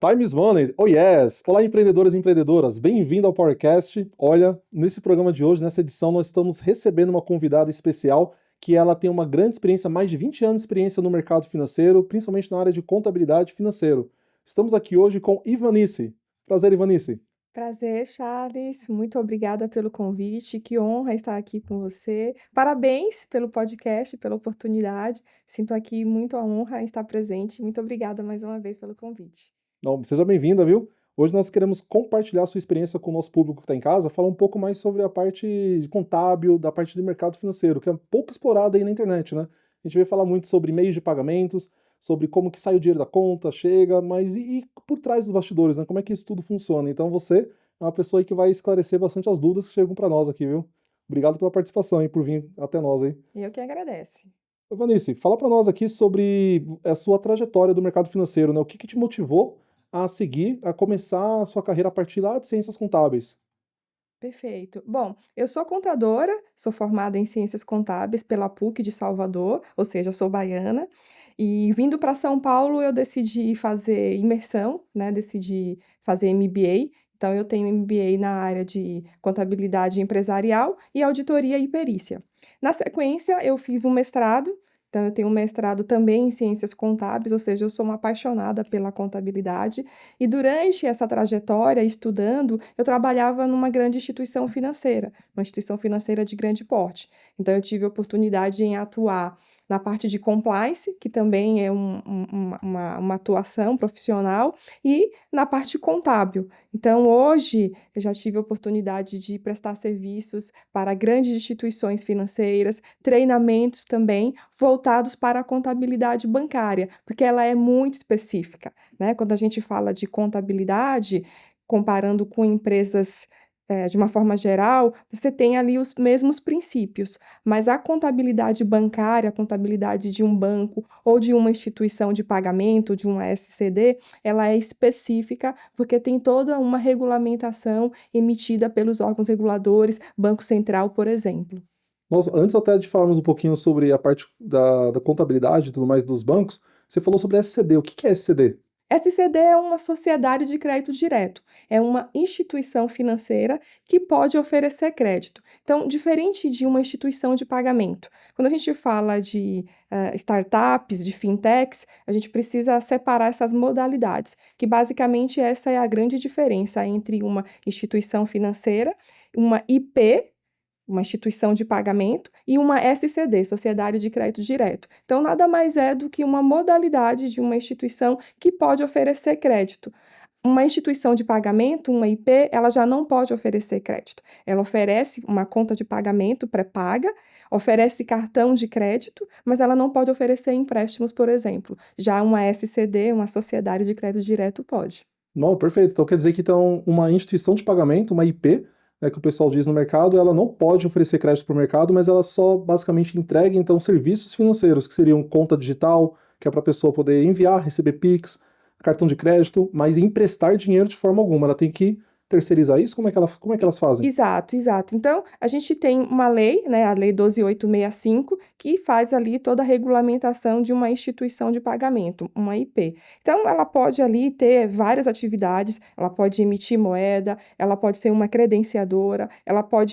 Time is money, oh yes! Olá, empreendedores e empreendedoras, bem-vindo ao PowerCast. Olha, nesse programa de hoje, nessa edição, nós estamos recebendo uma convidada especial que ela tem uma grande experiência, mais de 20 anos de experiência no mercado financeiro, principalmente na área de contabilidade financeiro. Estamos aqui hoje com Ivanice. Prazer, Ivanice. Prazer, Charles. Muito obrigada pelo convite. Que honra estar aqui com você. Parabéns pelo podcast, pela oportunidade. Sinto aqui muito a honra em estar presente. Muito obrigada mais uma vez pelo convite. Não, seja bem-vinda, viu? Hoje nós queremos compartilhar sua experiência com o nosso público que está em casa, falar um pouco mais sobre a parte contábil, da parte de mercado financeiro, que é pouco explorada aí na internet, né? A gente vai falar muito sobre meios de pagamentos, sobre como que sai o dinheiro da conta, chega, mas e por trás dos bastidores, né? Como é que isso tudo funciona? Então você é uma pessoa aí que vai esclarecer bastante as dúvidas que chegam para nós aqui, viu? Obrigado pela participação, hein, por vir até nós aí. Eu que agradeço. Ô, Vanice, fala para nós aqui sobre a sua trajetória do mercado financeiro, né? O que que te motivou a seguir, a começar a sua carreira a partir lá de ciências contábeis? Perfeito. Bom, eu sou contadora, sou formada em Ciências Contábeis pela PUC de Salvador, ou seja, sou baiana. E vindo para São Paulo, eu decidi fazer imersão, né? Decidi fazer MBA. Então, eu tenho MBA na área de contabilidade empresarial e auditoria e perícia. Na sequência, eu fiz um mestrado. Então, eu tenho um mestrado também em ciências contábeis, ou seja, eu sou uma apaixonada pela contabilidade. E durante essa trajetória, estudando, eu trabalhava numa grande instituição financeira, uma instituição financeira de grande porte. Então, eu tive a oportunidade em atuar na parte de compliance, que também é uma atuação profissional, e na parte contábil. Então, hoje, eu já tive a oportunidade de prestar serviços para grandes instituições financeiras, treinamentos também voltados para a contabilidade bancária, porque ela é muito específica, né? Quando a gente fala de contabilidade, comparando com empresas, de uma forma geral, você tem ali os mesmos princípios, mas a contabilidade bancária, a contabilidade de um banco ou de uma instituição de pagamento, de uma SCD, ela é específica porque tem toda uma regulamentação emitida pelos órgãos reguladores, Banco Central, por exemplo. Antes até de falarmos um pouquinho sobre a parte da contabilidade e tudo mais dos bancos, você falou sobre SCD. O que que é SCD? SCD é uma sociedade de crédito direto, é uma instituição financeira que pode oferecer crédito. Então, diferente de uma instituição de pagamento, quando a gente fala de startups, de fintechs, a gente precisa separar essas modalidades, que basicamente essa é a grande diferença entre uma instituição financeira, uma IP, uma instituição de pagamento, e uma SCD, Sociedade de Crédito Direto. Então, nada mais é do que uma modalidade de uma instituição que pode oferecer crédito. Uma instituição de pagamento, uma IP, ela já não pode oferecer crédito. Ela oferece uma conta de pagamento pré-paga, oferece cartão de crédito, mas ela não pode oferecer empréstimos, por exemplo. Já uma SCD, uma Sociedade de Crédito Direto, pode. Não, perfeito. Então quer dizer que então uma instituição de pagamento, uma IP, né, que o pessoal diz no mercado, ela não pode oferecer crédito para o mercado, mas ela só basicamente entrega então serviços financeiros, que seriam conta digital, que é para a pessoa poder enviar, receber Pix, cartão de crédito, mas emprestar dinheiro de forma alguma. Ela tem que terceirizar isso? Como é que elas fazem? Exato, exato. Então, a gente tem uma lei, né, a Lei 12.865, que faz ali toda a regulamentação de uma instituição de pagamento, uma IP. Então, ela pode ali ter várias atividades, ela pode emitir moeda, ela pode ser uma credenciadora, ela pode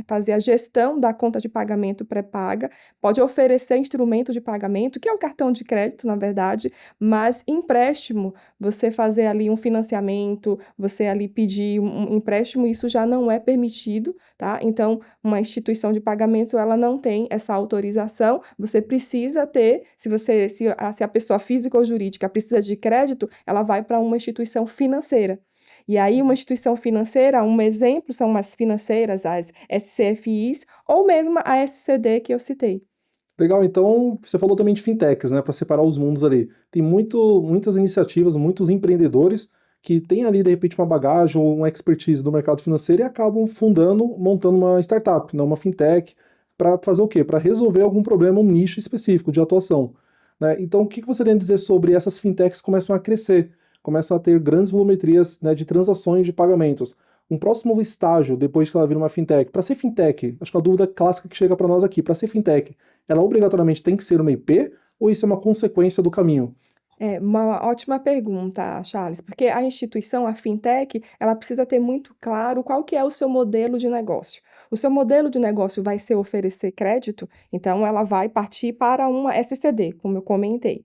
fazer a gestão da conta de pagamento pré-paga, pode oferecer instrumento de pagamento, que é o cartão de crédito, na verdade, mas empréstimo, você fazer ali um financiamento, você ali pedir um empréstimo, isso já não é permitido, tá? Então, uma instituição de pagamento, ela não tem essa autorização, você precisa ter, se a pessoa física ou jurídica precisa de crédito, ela vai para uma instituição financeira. E aí, uma instituição financeira, um exemplo são as financeiras, as SCFIs, ou mesmo a SCD que eu citei. Legal, então você falou também de fintechs, né, para separar os mundos ali. Tem muitas iniciativas, muitos empreendedores que têm ali, de repente, uma bagagem ou uma expertise do mercado financeiro e acabam fundando, montando uma startup, né, uma fintech, para fazer o quê? Para resolver algum problema, um nicho específico de atuação. Né? Então, o que que você tem a dizer sobre essas fintechs que começam a crescer, começam a ter grandes volumetrias, né, de transações de pagamentos? Um próximo estágio, depois que ela vira uma fintech, para ser fintech, acho que a dúvida clássica que chega para nós aqui, para ser fintech, ela obrigatoriamente tem que ser uma IP ou isso é uma consequência do caminho? É uma ótima pergunta, Charles, porque a instituição, a fintech, ela precisa ter muito claro qual que é o seu modelo de negócio. O seu modelo de negócio vai ser oferecer crédito, então ela vai partir para uma SCD, como eu comentei.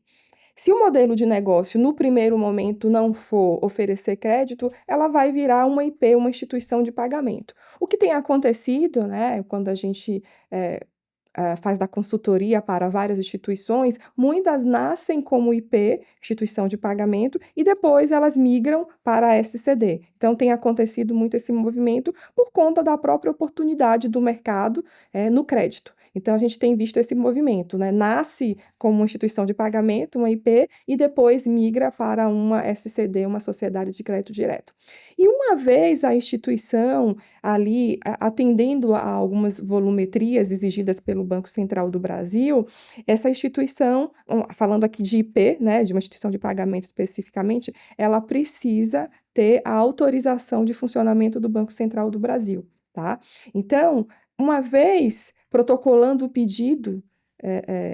Se o modelo de negócio, no primeiro momento, não for oferecer crédito, ela vai virar uma IP, uma instituição de pagamento. O que tem acontecido, né, quando a gente eh, faz da consultoria para várias instituições, muitas nascem como IP, instituição de pagamento, e depois elas migram para a SCD. Então, tem acontecido muito esse movimento por conta da própria oportunidade do mercado no crédito. Então, a gente tem visto esse movimento, né? Nasce como uma instituição de pagamento, uma IP, e depois migra para uma SCD, uma sociedade de crédito direto. E uma vez a instituição ali atendendo a algumas volumetrias exigidas pelo Banco Central do Brasil, essa instituição, falando aqui de IP, né, de uma instituição de pagamento especificamente, ela precisa ter a autorização de funcionamento do Banco Central do Brasil, tá? Então, uma vez protocolando o pedido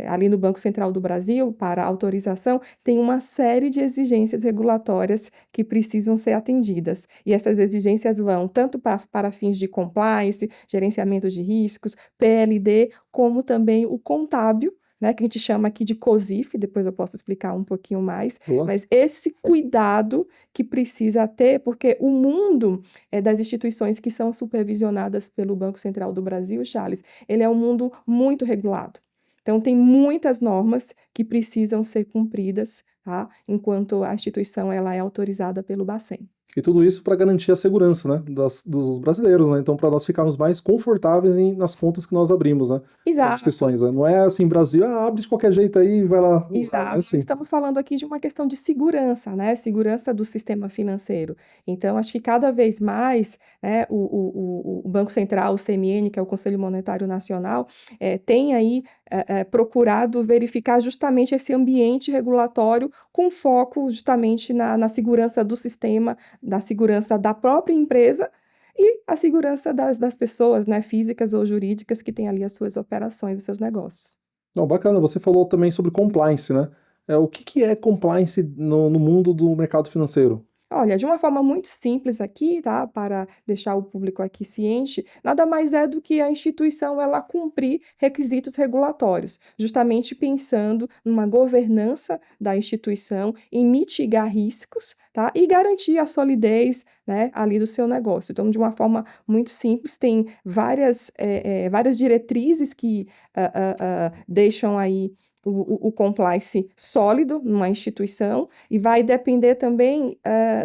ali no Banco Central do Brasil para autorização, tem uma série de exigências regulatórias que precisam ser atendidas. E essas exigências vão tanto para fins de compliance, gerenciamento de riscos, PLD, como também o contábil, né, que a gente chama aqui de COSIF, depois eu posso explicar um pouquinho mais, Boa. mas esse cuidado que precisa ter, porque o mundo das instituições que são supervisionadas pelo Banco Central do Brasil, Charles, ele é um mundo muito regulado. Então, tem muitas normas que precisam ser cumpridas, tá? Enquanto a instituição ela é autorizada pelo Bacen. E tudo isso para garantir a segurança, né, dos brasileiros, né? Então, para nós ficarmos mais confortáveis nas contas que nós abrimos, né? As Exato. instituições, né? Não é assim, Brasil, abre de qualquer jeito aí e vai lá usar, não é Exato. assim. Estamos falando aqui de uma questão de segurança, né? Segurança do sistema financeiro. Então, acho que cada vez mais, né, o Banco Central, o CMN, que é o Conselho Monetário Nacional, tem aí procurado verificar justamente esse ambiente regulatório com foco justamente na segurança do sistema, da segurança da própria empresa e a segurança das pessoas, né, físicas ou jurídicas que têm ali as suas operações, os seus negócios. Não, bacana, você falou também sobre compliance, né? O que que é compliance no mundo do mercado financeiro? Olha, de uma forma muito simples aqui, tá? Para deixar o público aqui ciente, nada mais é do que a instituição ela cumprir requisitos regulatórios, justamente pensando numa governança da instituição, em mitigar riscos, tá? E garantir a solidez, né, ali do seu negócio. Então, de uma forma muito simples, tem várias diretrizes que deixam aí o compliance sólido numa instituição e vai depender também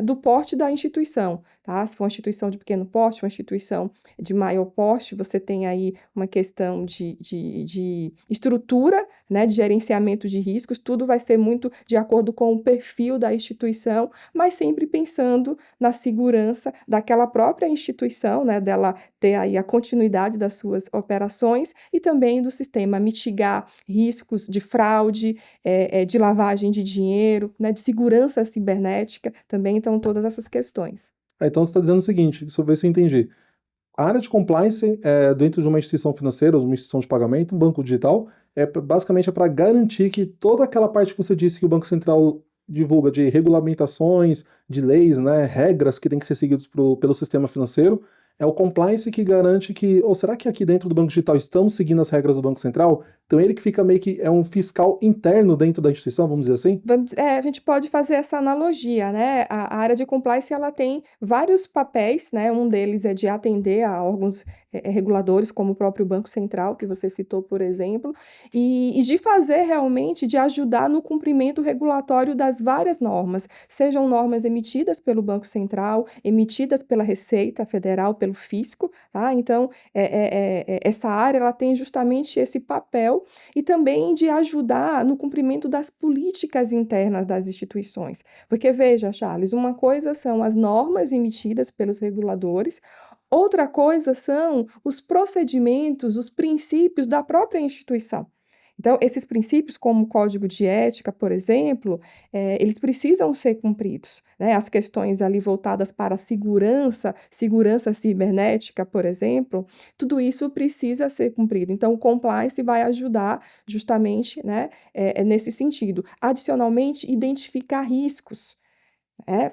do porte da instituição, tá? Se for uma instituição de pequeno porte, uma instituição de maior porte, você tem aí uma questão de estrutura, né, de gerenciamento de riscos, tudo vai ser muito de acordo com o perfil da instituição, mas sempre pensando na segurança daquela própria instituição, né, dela ter aí a continuidade das suas operações e também do sistema mitigar riscos de fraude, de lavagem de dinheiro, né, de segurança cibernética, também então todas essas questões. Então você está dizendo o seguinte, deixa eu ver se eu entendi. A área de compliance dentro de uma instituição financeira, ou uma instituição de pagamento, um banco digital, basicamente é para garantir que toda aquela parte que você disse que o Banco Central divulga de regulamentações, de leis, né, regras que têm que ser seguidas pelo sistema financeiro, é o compliance que garante que, ou será que aqui dentro do Banco Digital estamos seguindo as regras do Banco Central? Então ele que fica meio que é um fiscal interno dentro da instituição, vamos dizer assim? A gente pode fazer essa analogia, né? A área de compliance ela tem vários papéis, né? Um deles é de atender a órgãos reguladores, como o próprio Banco Central, que você citou, por exemplo, e de fazer realmente, de ajudar no cumprimento regulatório das várias normas, sejam normas emitidas pelo Banco Central, emitidas pela Receita Federal, pelo Fisco, tá? Então, essa área ela tem justamente esse papel e também de ajudar no cumprimento das políticas internas das instituições. Porque, veja, Charles, uma coisa são as normas emitidas pelos reguladores, outra coisa são os procedimentos, os princípios da própria instituição. Então, esses princípios, como o código de ética, por exemplo, eles precisam ser cumpridos, né? As questões ali voltadas para a segurança cibernética, por exemplo, tudo isso precisa ser cumprido. Então, o compliance vai ajudar justamente, né, nesse sentido. Adicionalmente, identificar riscos.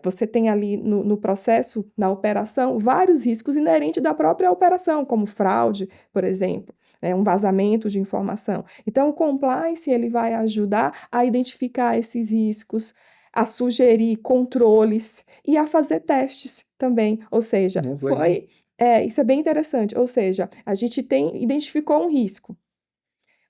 Você tem ali no processo, na operação, vários riscos inerentes da própria operação, como fraude, por exemplo, um vazamento de informação. Então, o compliance ele vai ajudar a identificar esses riscos, a sugerir controles e a fazer testes também. Ou seja, Nossa, legal. isso é bem interessante. Ou seja, a gente identificou um risco.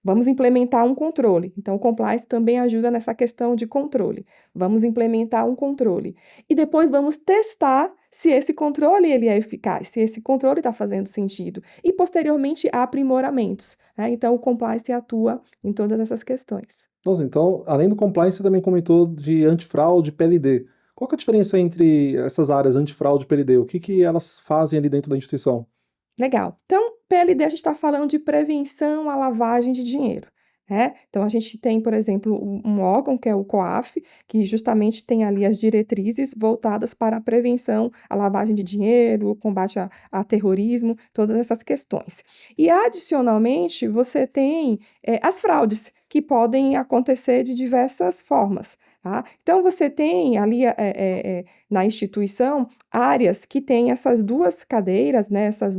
Vamos implementar um controle. Então, o compliance também ajuda nessa questão de controle. Vamos implementar um controle. E depois vamos testar se esse controle ele é eficaz, se esse controle está fazendo sentido. E, posteriormente, aprimoramentos, né? Então, o compliance atua em todas essas questões. Nossa, então, além do compliance, você também comentou de antifraude e PLD. Qual que é a diferença entre essas áreas, antifraude e PLD? O que que elas fazem ali dentro da instituição? Legal. Então, PLD, a gente está falando de prevenção à lavagem de dinheiro, né? Então, a gente tem, por exemplo, um órgão, que é o COAF, que justamente tem ali as diretrizes voltadas para a prevenção à lavagem de dinheiro, o combate a terrorismo, todas essas questões. E, adicionalmente, você tem as fraudes, que podem acontecer de diversas formas, tá? Então, você tem ali na instituição áreas que têm essas duas cadeiras, né, essas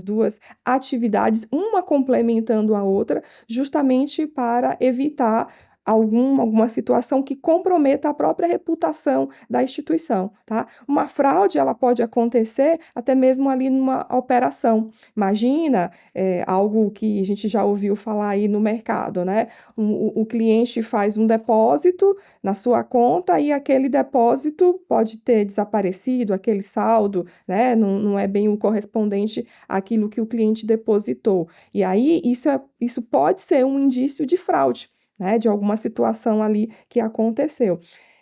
duas atividades, uma complementando a outra, justamente para evitar alguma situação que comprometa a própria reputação da instituição, tá? Uma fraude, ela pode acontecer até mesmo ali numa operação. Imagina, algo que a gente já ouviu falar aí no mercado, né? O cliente faz um depósito na sua conta e aquele depósito pode ter desaparecido, aquele saldo, né? Não é bem o correspondente àquilo que o cliente depositou. E aí, isso pode ser um indício de fraude, né? De alguma situação ali que aconteceu.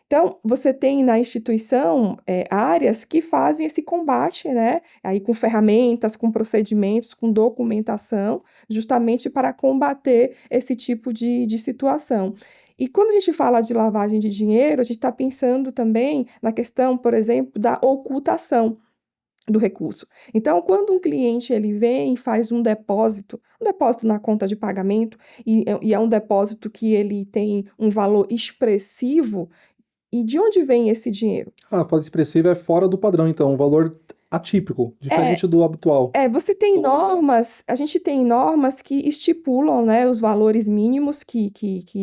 Então, você tem na instituição áreas que fazem esse combate, né? Aí com ferramentas, com procedimentos, com documentação, justamente para combater esse tipo de situação. E quando a gente fala de lavagem de dinheiro, a gente está pensando também na questão, por exemplo, da ocultação do recurso. Então, quando um cliente ele vem e faz um depósito na conta de pagamento, e é um depósito que ele tem um valor expressivo, e de onde vem esse dinheiro? Ah, fala expressiva é fora do padrão, então, um valor atípico, É, diferente do habitual. você tem normas, a gente tem normas que estipulam, né, os valores mínimos que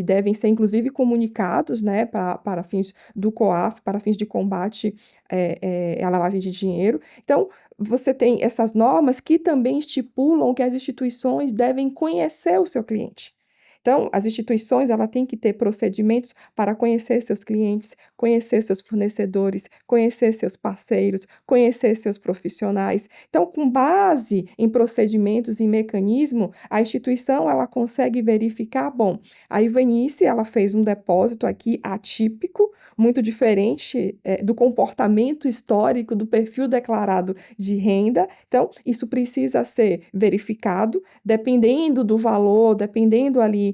devem ser, inclusive, comunicados, né, para fins do COAF, para fins de combate à lavagem de dinheiro. Então, você tem essas normas que também estipulam que as instituições devem conhecer o seu cliente. Então, as instituições, ela tem que ter procedimentos para conhecer seus clientes, conhecer seus fornecedores, conhecer seus parceiros, conhecer seus profissionais. Então, com base em procedimentos e mecanismo, a instituição ela consegue verificar, bom, a Ivanice, ela fez um depósito aqui atípico, muito diferente do comportamento histórico do perfil declarado de renda. Então, isso precisa ser verificado, dependendo do valor, dependendo ali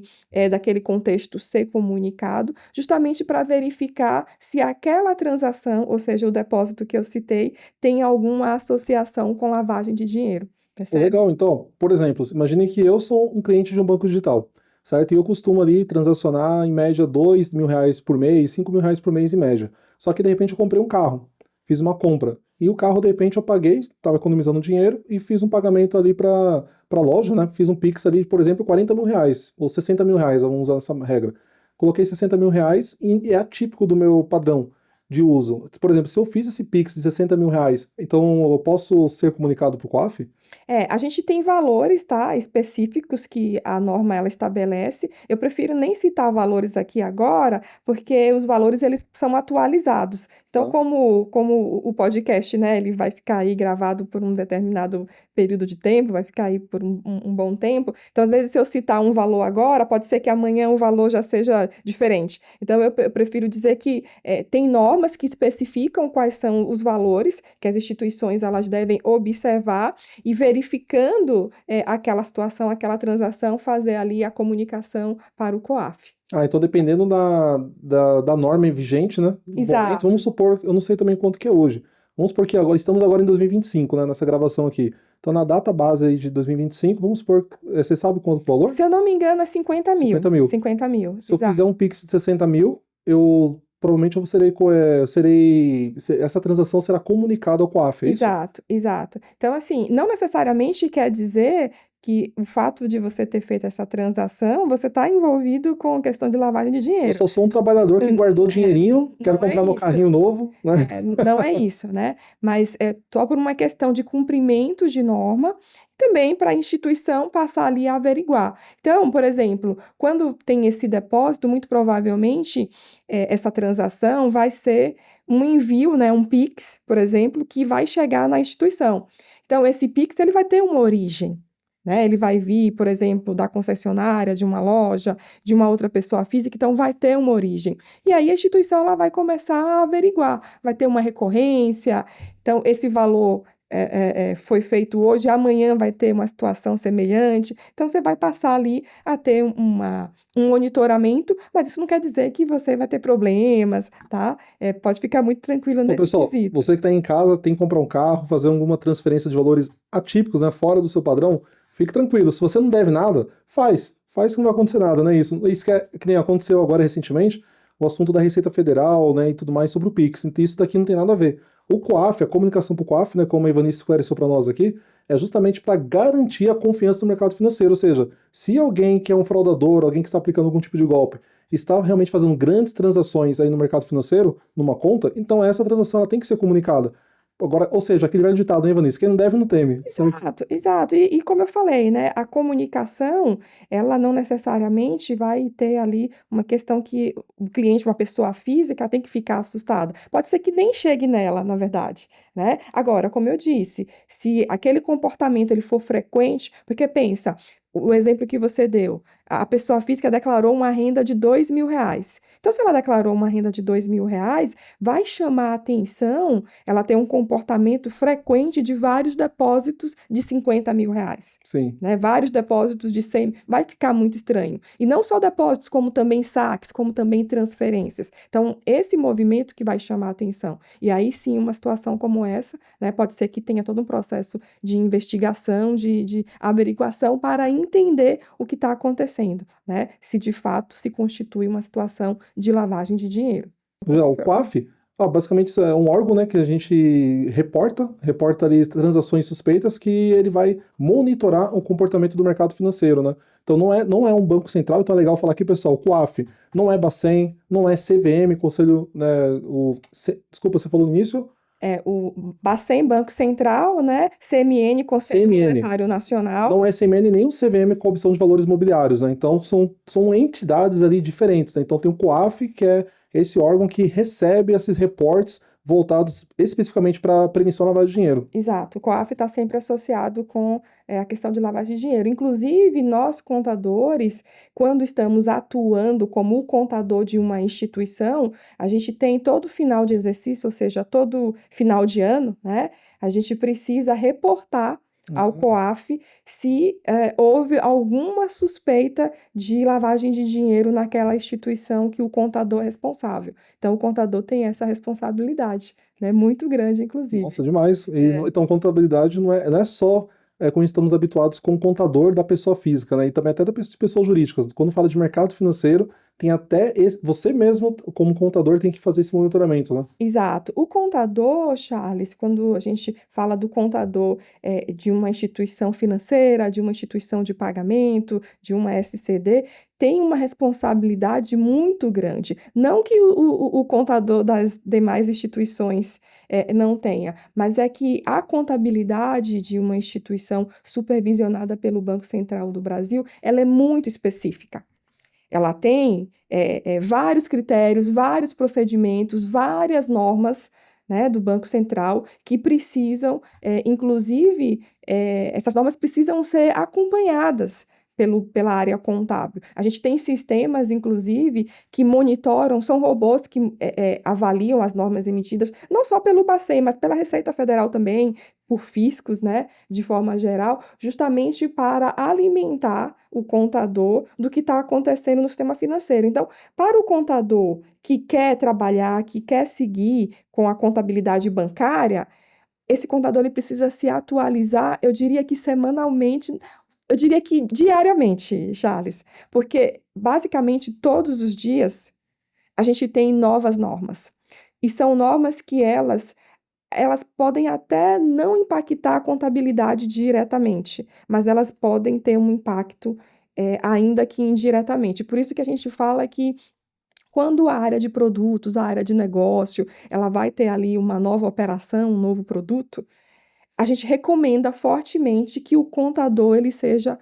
daquele contexto ser comunicado, justamente para verificar se aquela transação, ou seja, o depósito que eu citei, tem alguma associação com lavagem de dinheiro, percebe? Legal, então, por exemplo, imagine que eu sou um cliente de um banco digital, certo? E eu costumo ali transacionar em média R$ 2.000 por mês, R$ 5.000 por mês em média. Só que de repente eu comprei um carro, fiz uma compra. E o carro, de repente, eu paguei, estava economizando dinheiro e fiz um pagamento ali para a loja, né? Fiz um Pix ali, por exemplo, R$ 40.000 ou R$ 60.000, vamos usar essa regra. Coloquei R$ 60.000 e é atípico do meu padrão de uso. Por exemplo, se eu fiz esse Pix de R$ 60.000, então eu posso ser comunicado para o COAF? A gente tem valores, tá, específicos que a norma ela estabelece. Eu prefiro nem citar valores aqui agora, porque os valores eles são atualizados. Então, Tá. como o podcast, né, ele vai ficar aí gravado por um determinado período de tempo, vai ficar aí por um bom tempo. Então, às vezes, se eu citar um valor agora, pode ser que amanhã o valor já seja diferente. Então, eu prefiro dizer que tem normas que especificam quais são os valores que as instituições elas devem observar e verificando aquela situação, aquela transação, fazer ali a comunicação para o COAF. Então dependendo da norma vigente, né? Bom, Exato. vamos supor, eu não sei também quanto que é hoje. Vamos supor que estamos agora em 2025, né, nessa gravação aqui. Então na data base aí de 2025, vamos supor, você sabe quanto o valor? Se eu não me engano, é 50 mil. 50 mil. 50 mil, Se eu fizer um Pix de 60 mil, provavelmente essa transação será comunicada ao COAF, é isso? Exato, exato. Então, assim, não necessariamente quer dizer que o fato de você ter feito essa transação, você está envolvido com a questão de lavagem de Eu dinheiro. só sou um trabalhador que guardou dinheirinho, quero não é comprar meu isso. carrinho novo, né? Não é isso, né? Mas é só por uma questão de cumprimento de norma, também para a instituição passar ali a averiguar. Então, por exemplo, quando tem esse depósito, muito provavelmente essa transação vai ser um envio, né, um Pix, por exemplo, que vai chegar na instituição. Então, esse Pix ele vai ter uma origem. Né? Ele vai vir, por exemplo, da concessionária, de uma loja, de uma outra pessoa física, então vai ter uma origem. E aí a instituição ela vai começar a averiguar, vai ter uma recorrência, então esse valor foi feito hoje, amanhã vai ter uma situação semelhante, então você vai passar ali a ter um monitoramento, mas isso não quer dizer que você vai ter problemas, tá? Pode ficar muito tranquilo Então, nesse pessoal, quesito. você que está em casa, tem que comprar um carro, fazer alguma transferência de valores atípicos, né, fora do seu padrão, fique tranquilo. Se você não deve nada, faz que não vai acontecer nada, né? Isso que nem aconteceu agora recentemente, o assunto da Receita Federal, né, e tudo mais sobre o Pix. Então isso daqui não tem nada a ver. O COAF, a comunicação para o COAF, né, como a Ivanice esclareceu para nós aqui, é justamente para garantir a confiança no mercado financeiro. Ou seja, se alguém que é um fraudador, alguém que está aplicando algum tipo de golpe, está realmente fazendo grandes transações aí no mercado financeiro, numa conta, então essa transação ela tem que ser comunicada. Agora, ou seja, aquele velho ditado, hein, Ivanice? Quem não deve não teme. Exato, exato. E como eu falei, né, a comunicação, ela não necessariamente vai ter ali uma questão que o cliente, uma pessoa física, tem que ficar assustada. Pode ser que nem chegue nela, na verdade, né? Agora, como eu disse, se aquele comportamento ele for frequente, porque pensa, o exemplo que você deu, a pessoa física declarou uma renda de R$ 2.000. Então, se ela declarou uma renda de R$ 2.000, vai chamar a atenção ela tem um comportamento frequente de vários depósitos de R$ 50.000, Sim. né? Vários depósitos de 100, vai ficar muito estranho. E não só depósitos, como também saques, como também transferências. Então, esse movimento que vai chamar a atenção. E aí sim, uma situação como essa, né, pode ser que tenha todo um processo de investigação, de averiguação para entender o que está acontecendo, né? Se de fato se constitui uma situação de lavagem de dinheiro. O COAF, basicamente isso é um órgão, né, que a gente reporta ali transações suspeitas que ele vai monitorar o comportamento do mercado financeiro, né? Então não é um banco central, então é legal falar aqui, pessoal, o COAF não é Bacen, não é CVM, Conselho, né, desculpa, você falou no início? O Bacen, Banco Central, né? CMN, Conselho Monetário Nacional. Não é CMN nem o CVM, Comissão de Valores Imobiliários, né? Então são entidades ali diferentes, né? Então tem o COAF, que é esse órgão que recebe esses reportes voltados especificamente para prevenção da lavagem de dinheiro. Exato, o COAF está sempre associado com a questão de lavagem de dinheiro. Inclusive, nós contadores, quando estamos atuando como o contador de uma instituição, a gente tem todo final de exercício, ou seja, todo final de ano, né? A gente precisa reportar ao COAF se houve alguma suspeita de lavagem de dinheiro naquela instituição que o contador é responsável. Então, o contador tem essa responsabilidade, né? Muito grande, inclusive. Nossa, demais. Então, contabilidade não é só como estamos habituados com o contador da pessoa física, né? E também até de pessoas jurídicas. Quando fala de mercado financeiro, tem até você mesmo, como contador, tem que fazer esse monitoramento, né? Exato. O contador, Charles, quando a gente fala do contador de uma instituição financeira, de uma instituição de pagamento, de uma SCD, tem uma responsabilidade muito grande. Não que o contador das demais instituições não tenha, mas é que a contabilidade de uma instituição supervisionada pelo Banco Central do Brasil, ela é muito específica. Ela tem vários critérios, vários procedimentos, várias normas, né, do Banco Central que precisam, inclusive, essas normas precisam ser acompanhadas pela área contábil. A gente tem sistemas, inclusive, que monitoram, são robôs que avaliam as normas emitidas, não só pelo Bacen, mas pela Receita Federal também, por fiscos, né, de forma geral, justamente para alimentar o contador do que está acontecendo no sistema financeiro. Então, para o contador que quer trabalhar, que quer seguir com a contabilidade bancária, esse contador ele precisa se atualizar, eu diria que semanalmente, eu diria que diariamente, Charles, porque basicamente todos os dias a gente tem novas normas. E são normas que elas podem até não impactar a contabilidade diretamente, mas elas podem ter um impacto, ainda que indiretamente. Por isso que a gente fala que quando a área de produtos, a área de negócio, ela vai ter ali uma nova operação, um novo produto, a gente recomenda fortemente que o contador ele seja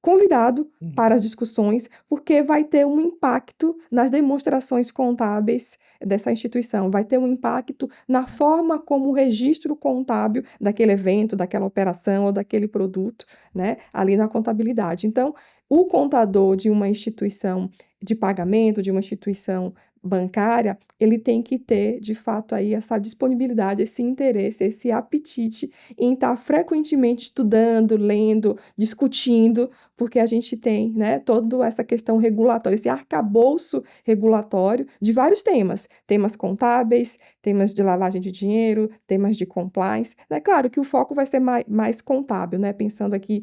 convidado Uhum. para as discussões, porque vai ter um impacto nas demonstrações contábeis dessa instituição, vai ter um impacto na forma como o registro contábil daquele evento, daquela operação ou daquele produto, né, ali na contabilidade. Então, o contador de uma instituição de pagamento, de uma instituição bancária, ele tem que ter, de fato, aí essa disponibilidade, esse interesse, esse apetite em estar frequentemente estudando, lendo, discutindo, porque a gente tem, né, toda essa questão regulatória, esse arcabouço regulatório de vários temas contábeis, temas de lavagem de dinheiro, temas de compliance. É claro que o foco vai ser mais contábil, né, pensando aqui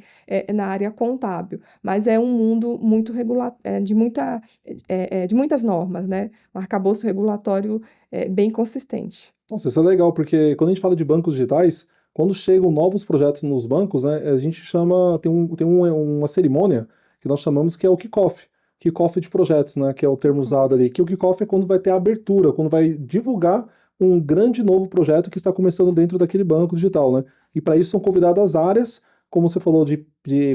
na área contábil, mas é um mundo muito de muitas normas, né, um arcabouço regulatório bem consistente. Nossa, isso é legal, porque quando a gente fala de bancos digitais, quando chegam novos projetos nos bancos, né, a gente chama, uma cerimônia que nós chamamos que é o kickoff, kickoff de projetos, né, que é o termo usado ali, que o kickoff é quando vai ter a abertura, quando vai divulgar um grande novo projeto que está começando dentro daquele banco digital, né, e para isso são convidadas as áreas, como você falou, de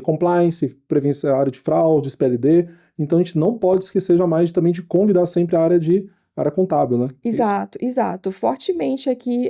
compliance, prevenção, área de fraudes, PLD, então a gente não pode esquecer jamais também de convidar sempre a área contábil, né? Isso. Exato, exato. Fortemente aqui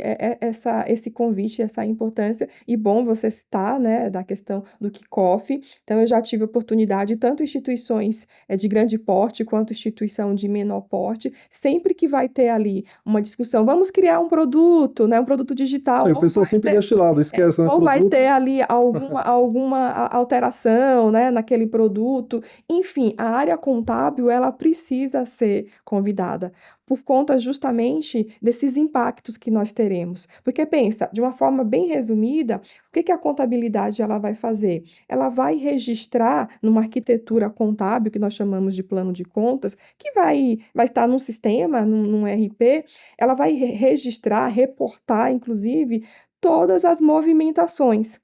esse convite, essa importância, e bom você citar, né, da questão do kickoff. Então, eu já tive oportunidade, tanto instituições de grande porte quanto instituição de menor porte, sempre que vai ter ali uma discussão, vamos criar um produto, né, um produto digital, Aí o pessoal sempre deixa de lado, esquece, né? ou vai ter Produto. ali alguma alteração, né, naquele produto. Enfim, a área contábil, ela precisa ser convidada por conta justamente desses impactos que nós teremos. Porque pensa, de uma forma bem resumida, o que que a contabilidade ela vai fazer? Ela vai registrar numa arquitetura contábil, que nós chamamos de plano de contas, que vai estar num sistema, num RP, ela vai registrar, reportar, inclusive, todas as movimentações,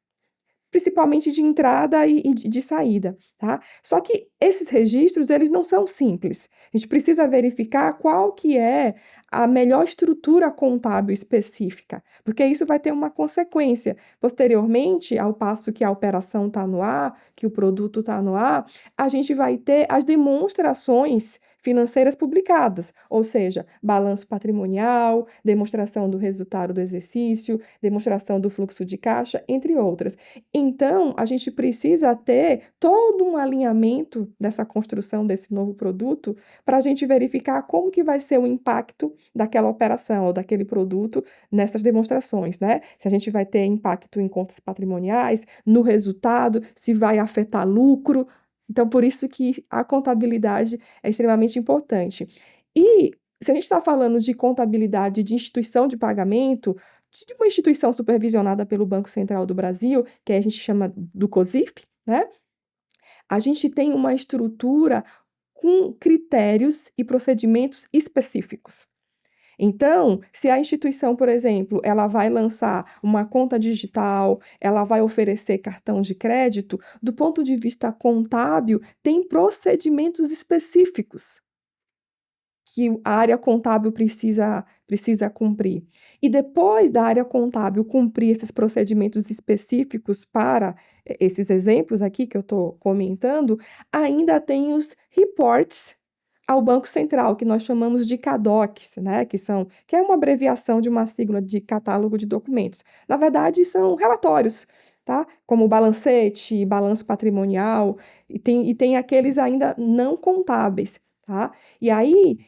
principalmente de entrada e de saída, tá? Só que esses registros, eles não são simples. A gente precisa verificar qual que é a melhor estrutura contábil específica, porque isso vai ter uma consequência. Posteriormente, ao passo que a operação está no ar, que o produto está no ar, a gente vai ter as demonstrações financeiras publicadas, ou seja, balanço patrimonial, demonstração do resultado do exercício, demonstração do fluxo de caixa, entre outras. Então, a gente precisa ter todo um alinhamento dessa construção desse novo produto para a gente verificar como que vai ser o impacto daquela operação ou daquele produto nessas demonstrações, né? Se a gente vai ter impacto em contas patrimoniais, no resultado, se vai afetar lucro. Então, por isso que a contabilidade é extremamente importante. E se a gente está falando de contabilidade de instituição de pagamento, de uma instituição supervisionada pelo Banco Central do Brasil, que a gente chama do COSIF, né? A gente tem uma estrutura com critérios e procedimentos específicos. Então, se a instituição, por exemplo, ela vai lançar uma conta digital, ela vai oferecer cartão de crédito, do ponto de vista contábil, tem procedimentos específicos que a área contábil precisa cumprir. E depois da área contábil cumprir esses procedimentos específicos para esses exemplos aqui que eu estou comentando, ainda tem os reports ao Banco Central, que nós chamamos de CADOCs, né, que é uma abreviação de uma sigla de catálogo de documentos. Na verdade, são relatórios, tá? Como balancete, balanço patrimonial, e tem aqueles ainda não contábeis, tá? E aí,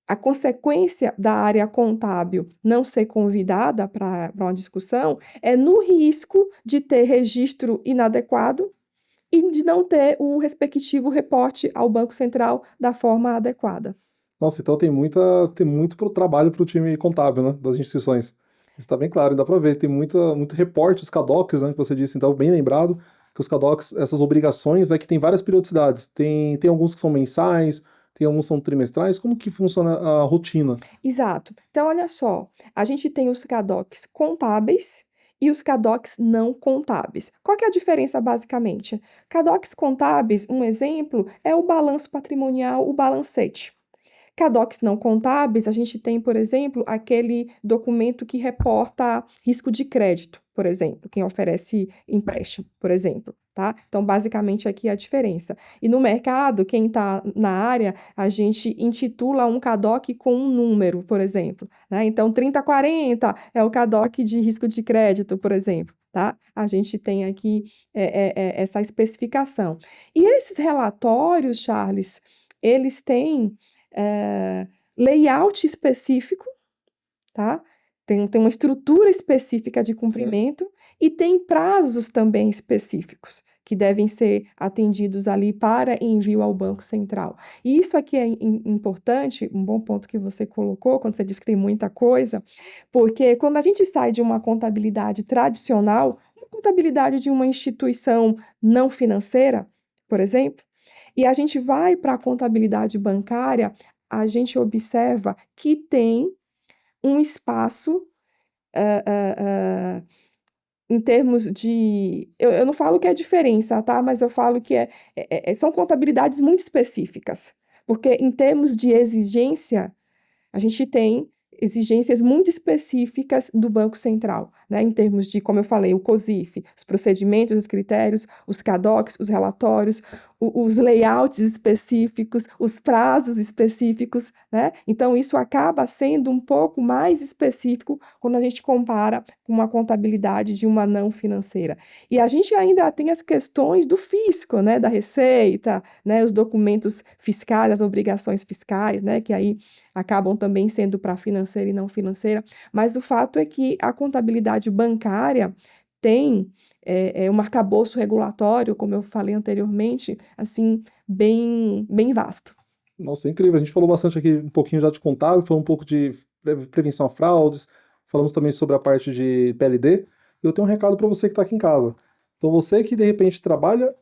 a consequência da área contábil não ser convidada para uma discussão é no risco de ter registro inadequado e de não ter o respectivo reporte ao Banco Central da forma adequada. Nossa, então tem muito trabalho para o time contábil, né, das instituições. Isso está bem claro, dá para ver, tem muito reporte, os CADOCs, né, que você disse, então, bem lembrado, que os CADOCs, essas obrigações, é que tem várias periodicidades, tem alguns que são mensais, tem alguns que são trimestrais, como que funciona a rotina? Exato. Então, olha só, a gente tem os CADOCs contábeis e os CADOCs não contábeis. Qual que é a diferença, basicamente? CADOCs contábeis, um exemplo, é o balanço patrimonial, o balancete. CADOCs não contábeis, a gente tem, por exemplo, aquele documento que reporta risco de crédito, por exemplo, quem oferece empréstimo, por exemplo, tá? Então, basicamente, aqui é a diferença. E no mercado, quem está na área, a gente intitula um CADOC com um número, por exemplo, né? Então, 3040 é o CADOC de risco de crédito, por exemplo, tá? A gente tem aqui essa especificação. E esses relatórios, Charles, eles têm eh, layout específico, tá? Tem uma estrutura específica de Sim. cumprimento e tem prazos também específicos que devem ser atendidos ali para envio ao Banco Central. E isso aqui é importante, um bom ponto que você colocou, quando você disse que tem muita coisa, porque quando a gente sai de uma contabilidade tradicional, uma contabilidade de uma instituição não financeira, por exemplo, e a gente vai para a contabilidade bancária, a gente observa que tem um espaço, ah, ah, ah, em termos de. Eu não falo que é diferença, tá? Mas eu falo que são contabilidades muito específicas. Porque, em termos de exigência, a gente tem exigências muito específicas do Banco Central, né? Em termos de, como eu falei, o COSIF, os procedimentos, os critérios, os CADOCs, os relatórios, os layouts específicos, os prazos específicos, né? Então, isso acaba sendo um pouco mais específico quando a gente compara com uma contabilidade de uma não financeira. E a gente ainda tem as questões do fisco, né? Da Receita, né? Os documentos fiscais, as obrigações fiscais, né? Que aí acabam também sendo para financeira e não financeira, mas o fato é que a contabilidade bancária tem um arcabouço regulatório, como eu falei anteriormente, assim, bem vasto. Nossa, é incrível, a gente falou bastante aqui, um pouquinho já de contábil, falou um pouco de prevenção a fraudes, falamos também sobre a parte de PLD, e eu tenho um recado para você que está aqui em casa. Então, você que de repente trabalha,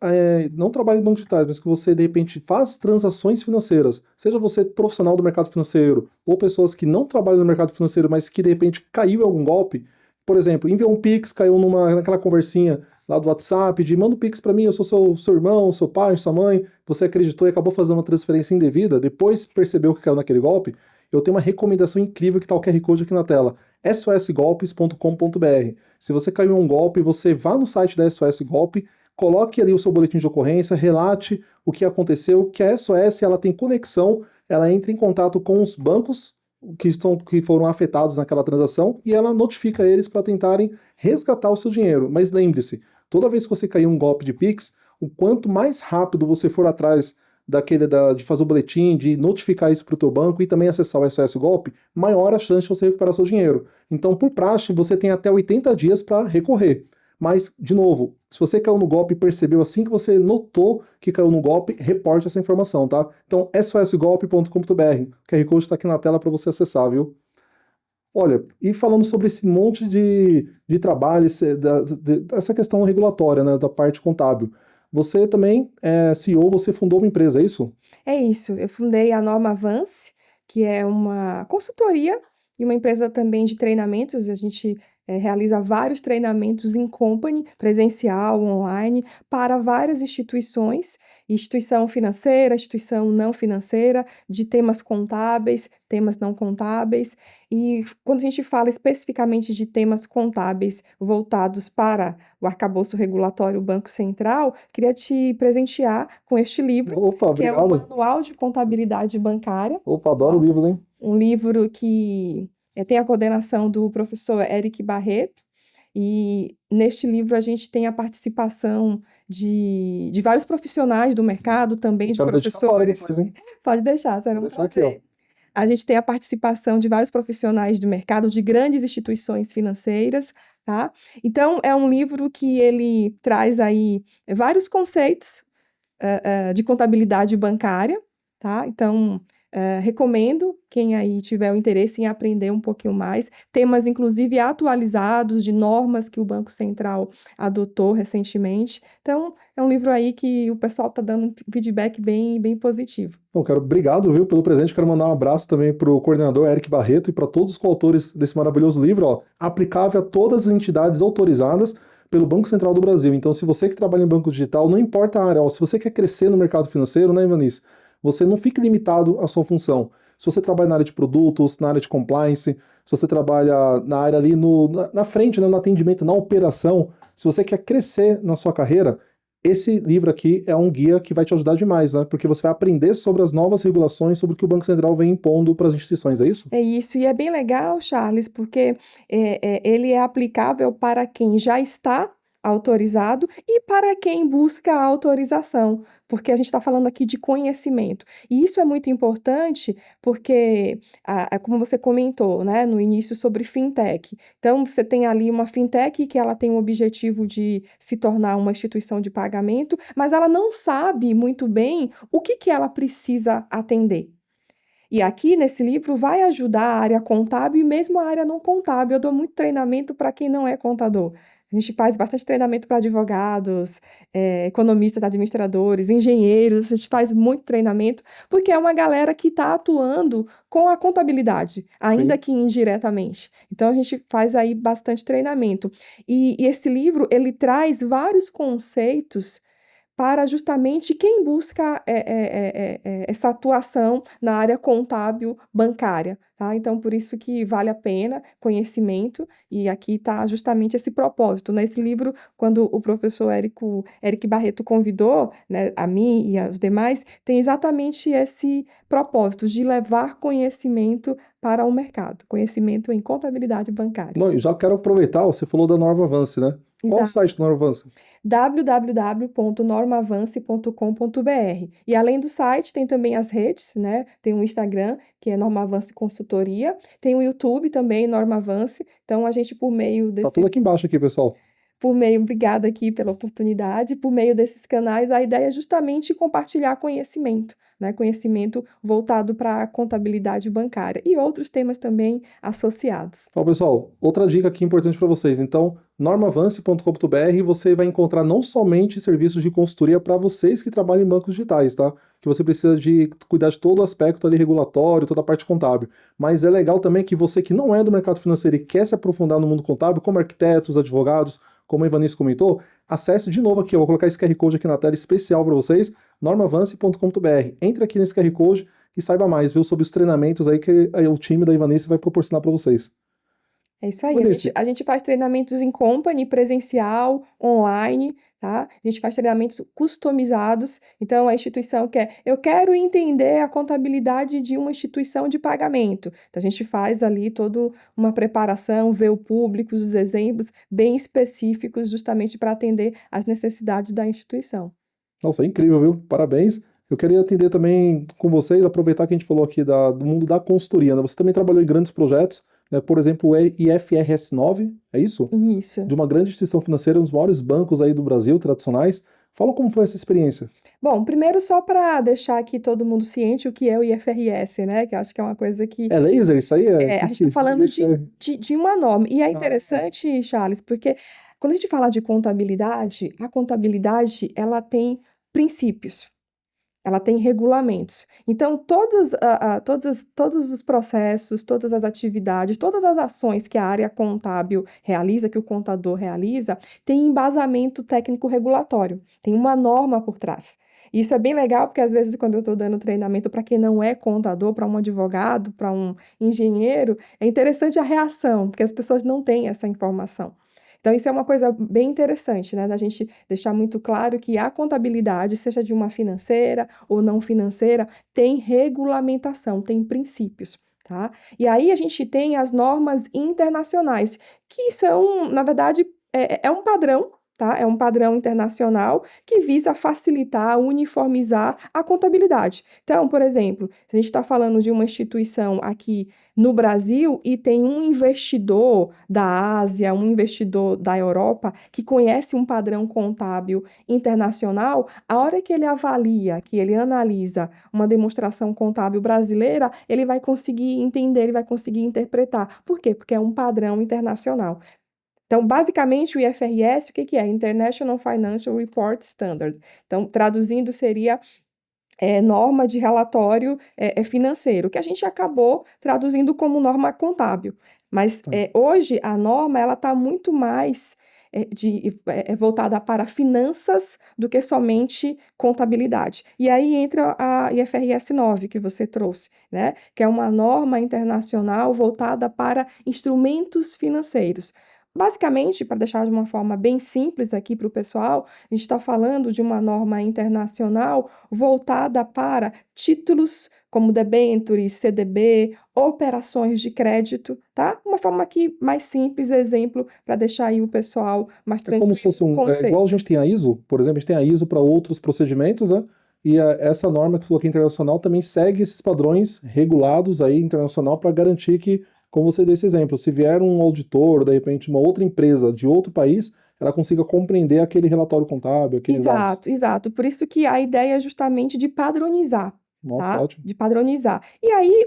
não trabalha em bancos digitais, mas que você de repente faz transações financeiras, seja você profissional do mercado financeiro, ou pessoas que não trabalham no mercado financeiro, mas que de repente caiu em algum golpe, por exemplo, enviou um Pix, caiu naquela conversinha lá do WhatsApp, de manda um Pix para mim, eu sou seu irmão, seu pai, sua mãe, você acreditou e acabou fazendo uma transferência indevida, depois percebeu que caiu naquele golpe, eu tenho uma recomendação incrível que está o QR Code aqui na tela, sosgolpes.com.br. Se você caiu em um golpe, você vá no site da SOS Golpe, coloque ali o seu boletim de ocorrência, relate o que aconteceu, que a SOS ela tem conexão, ela entra em contato com os bancos que foram afetados naquela transação e ela notifica eles para tentarem resgatar o seu dinheiro. Mas lembre-se, toda vez que você cair em um golpe de Pix, o quanto mais rápido você for atrás de fazer o boletim, de notificar isso para o teu banco e também acessar o SOS Golpe, maior a chance de você recuperar seu dinheiro. Então, por praxe, você tem até 80 dias para recorrer. Mas, de novo, se você caiu no golpe e percebeu assim que você notou que caiu no golpe, reporte essa informação, tá? Então, sosgolpe.com.br. O QR Code está aqui na tela para você acessar, viu? Olha, e falando sobre esse monte de trabalho, essa questão regulatória, né, da parte contábil. Você também é CEO, você fundou uma empresa, é isso? É isso, eu fundei a Norma Avance, que é uma consultoria e uma empresa também de treinamentos. A gente realiza vários treinamentos em company, presencial, online, para várias instituições, instituição financeira, instituição não financeira, de temas contábeis, temas não contábeis. E quando a gente fala especificamente de temas contábeis voltados para o arcabouço regulatório Banco Central, queria te presentear com este livro, Opa, que é o obrigado. Manual de Contabilidade Bancária, Opa, adoro tá? livros, hein? Um livro que tem a coordenação do professor Eric Barreto, E neste livro a gente tem a participação de vários profissionais do mercado, também de Quero dedicatória professores. depois, hein? Pode deixar, será Vou um deixar aqui, ó. prazer. A gente tem a participação de vários profissionais do mercado, de grandes instituições financeiras, tá? Então, é um livro que ele traz aí vários conceitos de contabilidade bancária, tá? Então, recomendo quem aí tiver o interesse em aprender um pouquinho mais, temas inclusive atualizados de normas que o Banco Central adotou recentemente. Então, é um livro aí que o pessoal está dando um feedback bem, bem positivo. Bom, obrigado, viu, pelo presente. Quero mandar um abraço também para o coordenador Eric Barreto e para todos os coautores desse maravilhoso livro, ó, aplicável a todas as entidades autorizadas pelo Banco Central do Brasil. Então, se você que trabalha em banco digital, não importa a área, ó, se você quer crescer no mercado financeiro, né, Ivanice, você não fique limitado à sua função. Se você trabalha na área de produtos, na área de compliance, se você trabalha na área ali na frente, né, no atendimento, na operação, se você quer crescer na sua carreira, esse livro aqui é um guia que vai te ajudar demais, né? Porque você vai aprender sobre as novas regulações, sobre o que o Banco Central vem impondo para as instituições, é isso? É isso, e é bem legal, Charles, porque ele é aplicável para quem já está autorizado e para quem busca a autorização, porque a gente está falando aqui de conhecimento. E isso é muito importante porque, como você comentou, né, no início sobre fintech. Então, você tem ali uma fintech que ela tem o objetivo de se tornar uma instituição de pagamento, mas ela não sabe muito bem o que ela precisa atender. E aqui nesse livro vai ajudar a área contábil e mesmo a área não contábil. Eu dou muito treinamento para quem não é contador. A gente faz bastante treinamento para advogados, economistas, administradores, engenheiros. A gente faz muito treinamento, porque é uma galera que está atuando com a contabilidade, ainda Sim. que indiretamente. Então, a gente faz aí bastante treinamento. E esse livro, ele traz vários conceitos para justamente quem busca essa atuação na área contábil bancária, tá? Então, por isso que vale a pena conhecimento, e aqui está justamente esse propósito. Nesse livro, quando o professor Eric Barreto convidou, né, a mim e aos demais, tem exatamente esse propósito de levar conhecimento para o mercado, conhecimento em contabilidade bancária. Não, e já quero aproveitar, você falou da Norma Avance, né? Qual o Exato. site da Norma Avance? www.normavance.com.br. E além do site, tem também as redes, né? Tem o Instagram, que é Norma Avance Consultoria, tem o YouTube também, Norma Avance. Então, a gente, por meio Tá tudo aqui embaixo aqui, pessoal. obrigada aqui pela oportunidade, por meio desses canais, a ideia é justamente compartilhar conhecimento, né? Conhecimento voltado para a contabilidade bancária e outros temas também associados. Então, pessoal, outra dica aqui importante para vocês. Então, normavance.com.br você vai encontrar não somente serviços de consultoria para vocês que trabalham em bancos digitais, tá? Que você precisa de cuidar de todo o aspecto ali regulatório, toda a parte contábil. Mas é legal também que você que não é do mercado financeiro e quer se aprofundar no mundo contábil, como arquitetos, advogados, como a Ivanice comentou, acesse de novo aqui, eu vou colocar esse QR Code aqui na tela especial para vocês, normavance.com.br. Entre aqui nesse QR Code e saiba mais, viu, sobre os treinamentos aí que o time da Ivanice vai proporcionar para vocês. É isso aí. Ivanice, A gente faz treinamentos em company, presencial, online, tá? A gente faz treinamentos customizados. Então, a instituição quer, eu quero entender a contabilidade de uma instituição de pagamento. Então, a gente faz ali toda uma preparação, vê o público, os exemplos bem específicos, justamente para atender às necessidades da instituição. nossa, é incrível, viu? Parabéns. Eu queria atender também com vocês, aproveitar que a gente falou aqui do mundo da consultoria, né? Você também trabalhou em grandes projetos, né? Por exemplo, o IFRS 9, é isso? Isso. De uma grande instituição financeira, um dos maiores bancos aí do Brasil, tradicionais. Fala como foi essa experiência. Bom, primeiro só para deixar aqui todo mundo ciente o que é o IFRS, né? Que eu acho que é uma coisa que É laser isso aí? a gente está falando Isso é... de uma norma. E é Ah, interessante, Charles, porque quando a gente fala de contabilidade, a contabilidade ela tem princípios, ela tem regulamentos. Então, todos os processos, todas as atividades, todas as ações que a área contábil realiza, que o contador realiza, tem embasamento técnico-regulatório, tem uma norma por trás. Isso é bem legal, porque às vezes, quando eu estou dando treinamento para quem não é contador, para um advogado, para um engenheiro, é interessante a reação, porque as pessoas não têm essa informação. Então, isso é uma coisa bem interessante, né? Da gente deixar muito claro que a contabilidade, seja de uma financeira ou não financeira, tem regulamentação, tem princípios. tá? E aí a gente tem as normas internacionais, que são, na verdade, é um padrão, tá? É um padrão internacional que visa facilitar, uniformizar a contabilidade. Então, por exemplo, se a gente está falando de uma instituição aqui no Brasil e tem um investidor da Ásia, um investidor da Europa que conhece um padrão contábil internacional, a hora que ele avalia, que ele analisa uma demonstração contábil brasileira, ele vai conseguir entender, ele vai conseguir interpretar. Por quê? Porque é um padrão internacional. Então, basicamente, o IFRS, o que que é? International Financial Report Standard. Então, traduzindo, seria norma de relatório financeiro, que a gente acabou traduzindo como norma contábil. Mas Tá. hoje a norma ela está muito mais voltada para finanças do que somente contabilidade. E aí entra a IFRS 9 que você trouxe, né? Que é uma norma internacional voltada para instrumentos financeiros. Basicamente, para deixar de uma forma bem simples aqui para o pessoal, a gente está falando de uma norma internacional voltada para títulos como debêntures, CDB, operações de crédito, tá? Uma forma aqui mais simples, exemplo, para deixar aí o pessoal mais É como se tranquilo fosse com o igual a conceito. gente tem a ISO, por exemplo, a gente tem a ISO para outros procedimentos, né? E essa norma que você falou que é internacional também segue esses padrões regulados aí internacional para garantir que, como você deu esse exemplo, se vier um auditor, de repente uma outra empresa de outro país, ela consiga compreender aquele relatório contábil, aqueles dados. Exato, exato. Por isso que a ideia é justamente de padronizar, Nossa, tá? ótimo. De padronizar. E aí,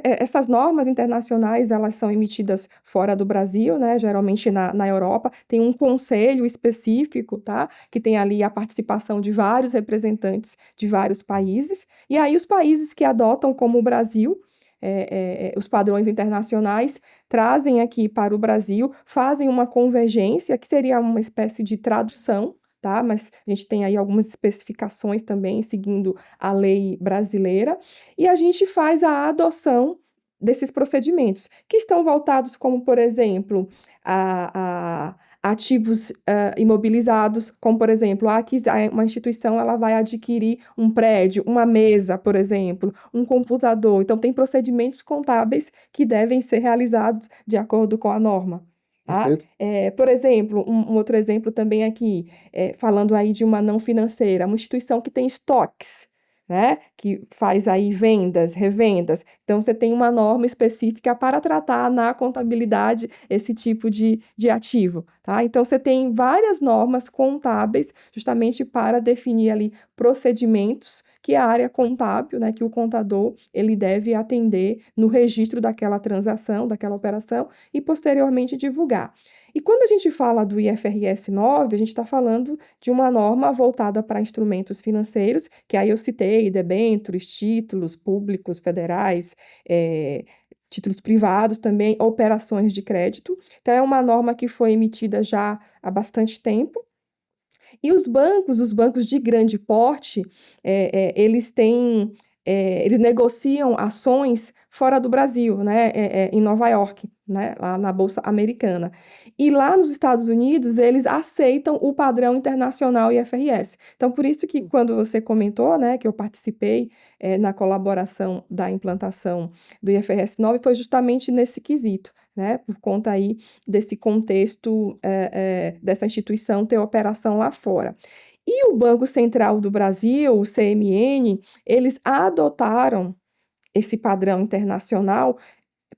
essas normas internacionais, elas são emitidas fora do Brasil, né? Geralmente na Europa. Tem um conselho específico, tá? Que tem ali a participação de vários representantes de vários países. E aí, os países que adotam, como o Brasil, os padrões internacionais, trazem aqui para o Brasil, fazem uma convergência, que seria uma espécie de tradução, tá? Mas a gente tem aí algumas especificações também, seguindo a lei brasileira, e a gente faz a adoção desses procedimentos, que estão voltados como, por exemplo, a ativos imobilizados, como, por exemplo, uma instituição ela vai adquirir um prédio, uma mesa, por exemplo, um computador. Então, tem procedimentos contábeis que devem ser realizados de acordo com a norma. Tá? Perfeito. Por exemplo, um outro exemplo também aqui, falando aí de uma não financeira, uma instituição que tem estoques, né? Que faz aí vendas, revendas. Então, você tem uma norma específica para tratar na contabilidade esse tipo de ativo, tá? Então, você tem várias normas contábeis justamente para definir ali procedimentos que a área contábil, né, que o contador, ele deve atender no registro daquela transação, daquela operação e posteriormente divulgar. E quando a gente fala do IFRS 9, a gente está falando de uma norma voltada para instrumentos financeiros, que aí eu citei debêntures, títulos públicos federais, títulos privados também, operações de crédito. Então, é uma norma que foi emitida já há bastante tempo. E os bancos de grande porte, eles têm, eles negociam ações fora do Brasil, né, em Nova York, né, lá na Bolsa Americana. E lá nos Estados Unidos, eles aceitam o padrão internacional IFRS. Então, por isso que quando você comentou, né, que eu participei, na colaboração da implantação do IFRS 9, foi justamente nesse quesito, né, por conta aí desse contexto, dessa instituição ter operação lá fora. E o Banco Central do Brasil, o CMN, eles adotaram esse padrão internacional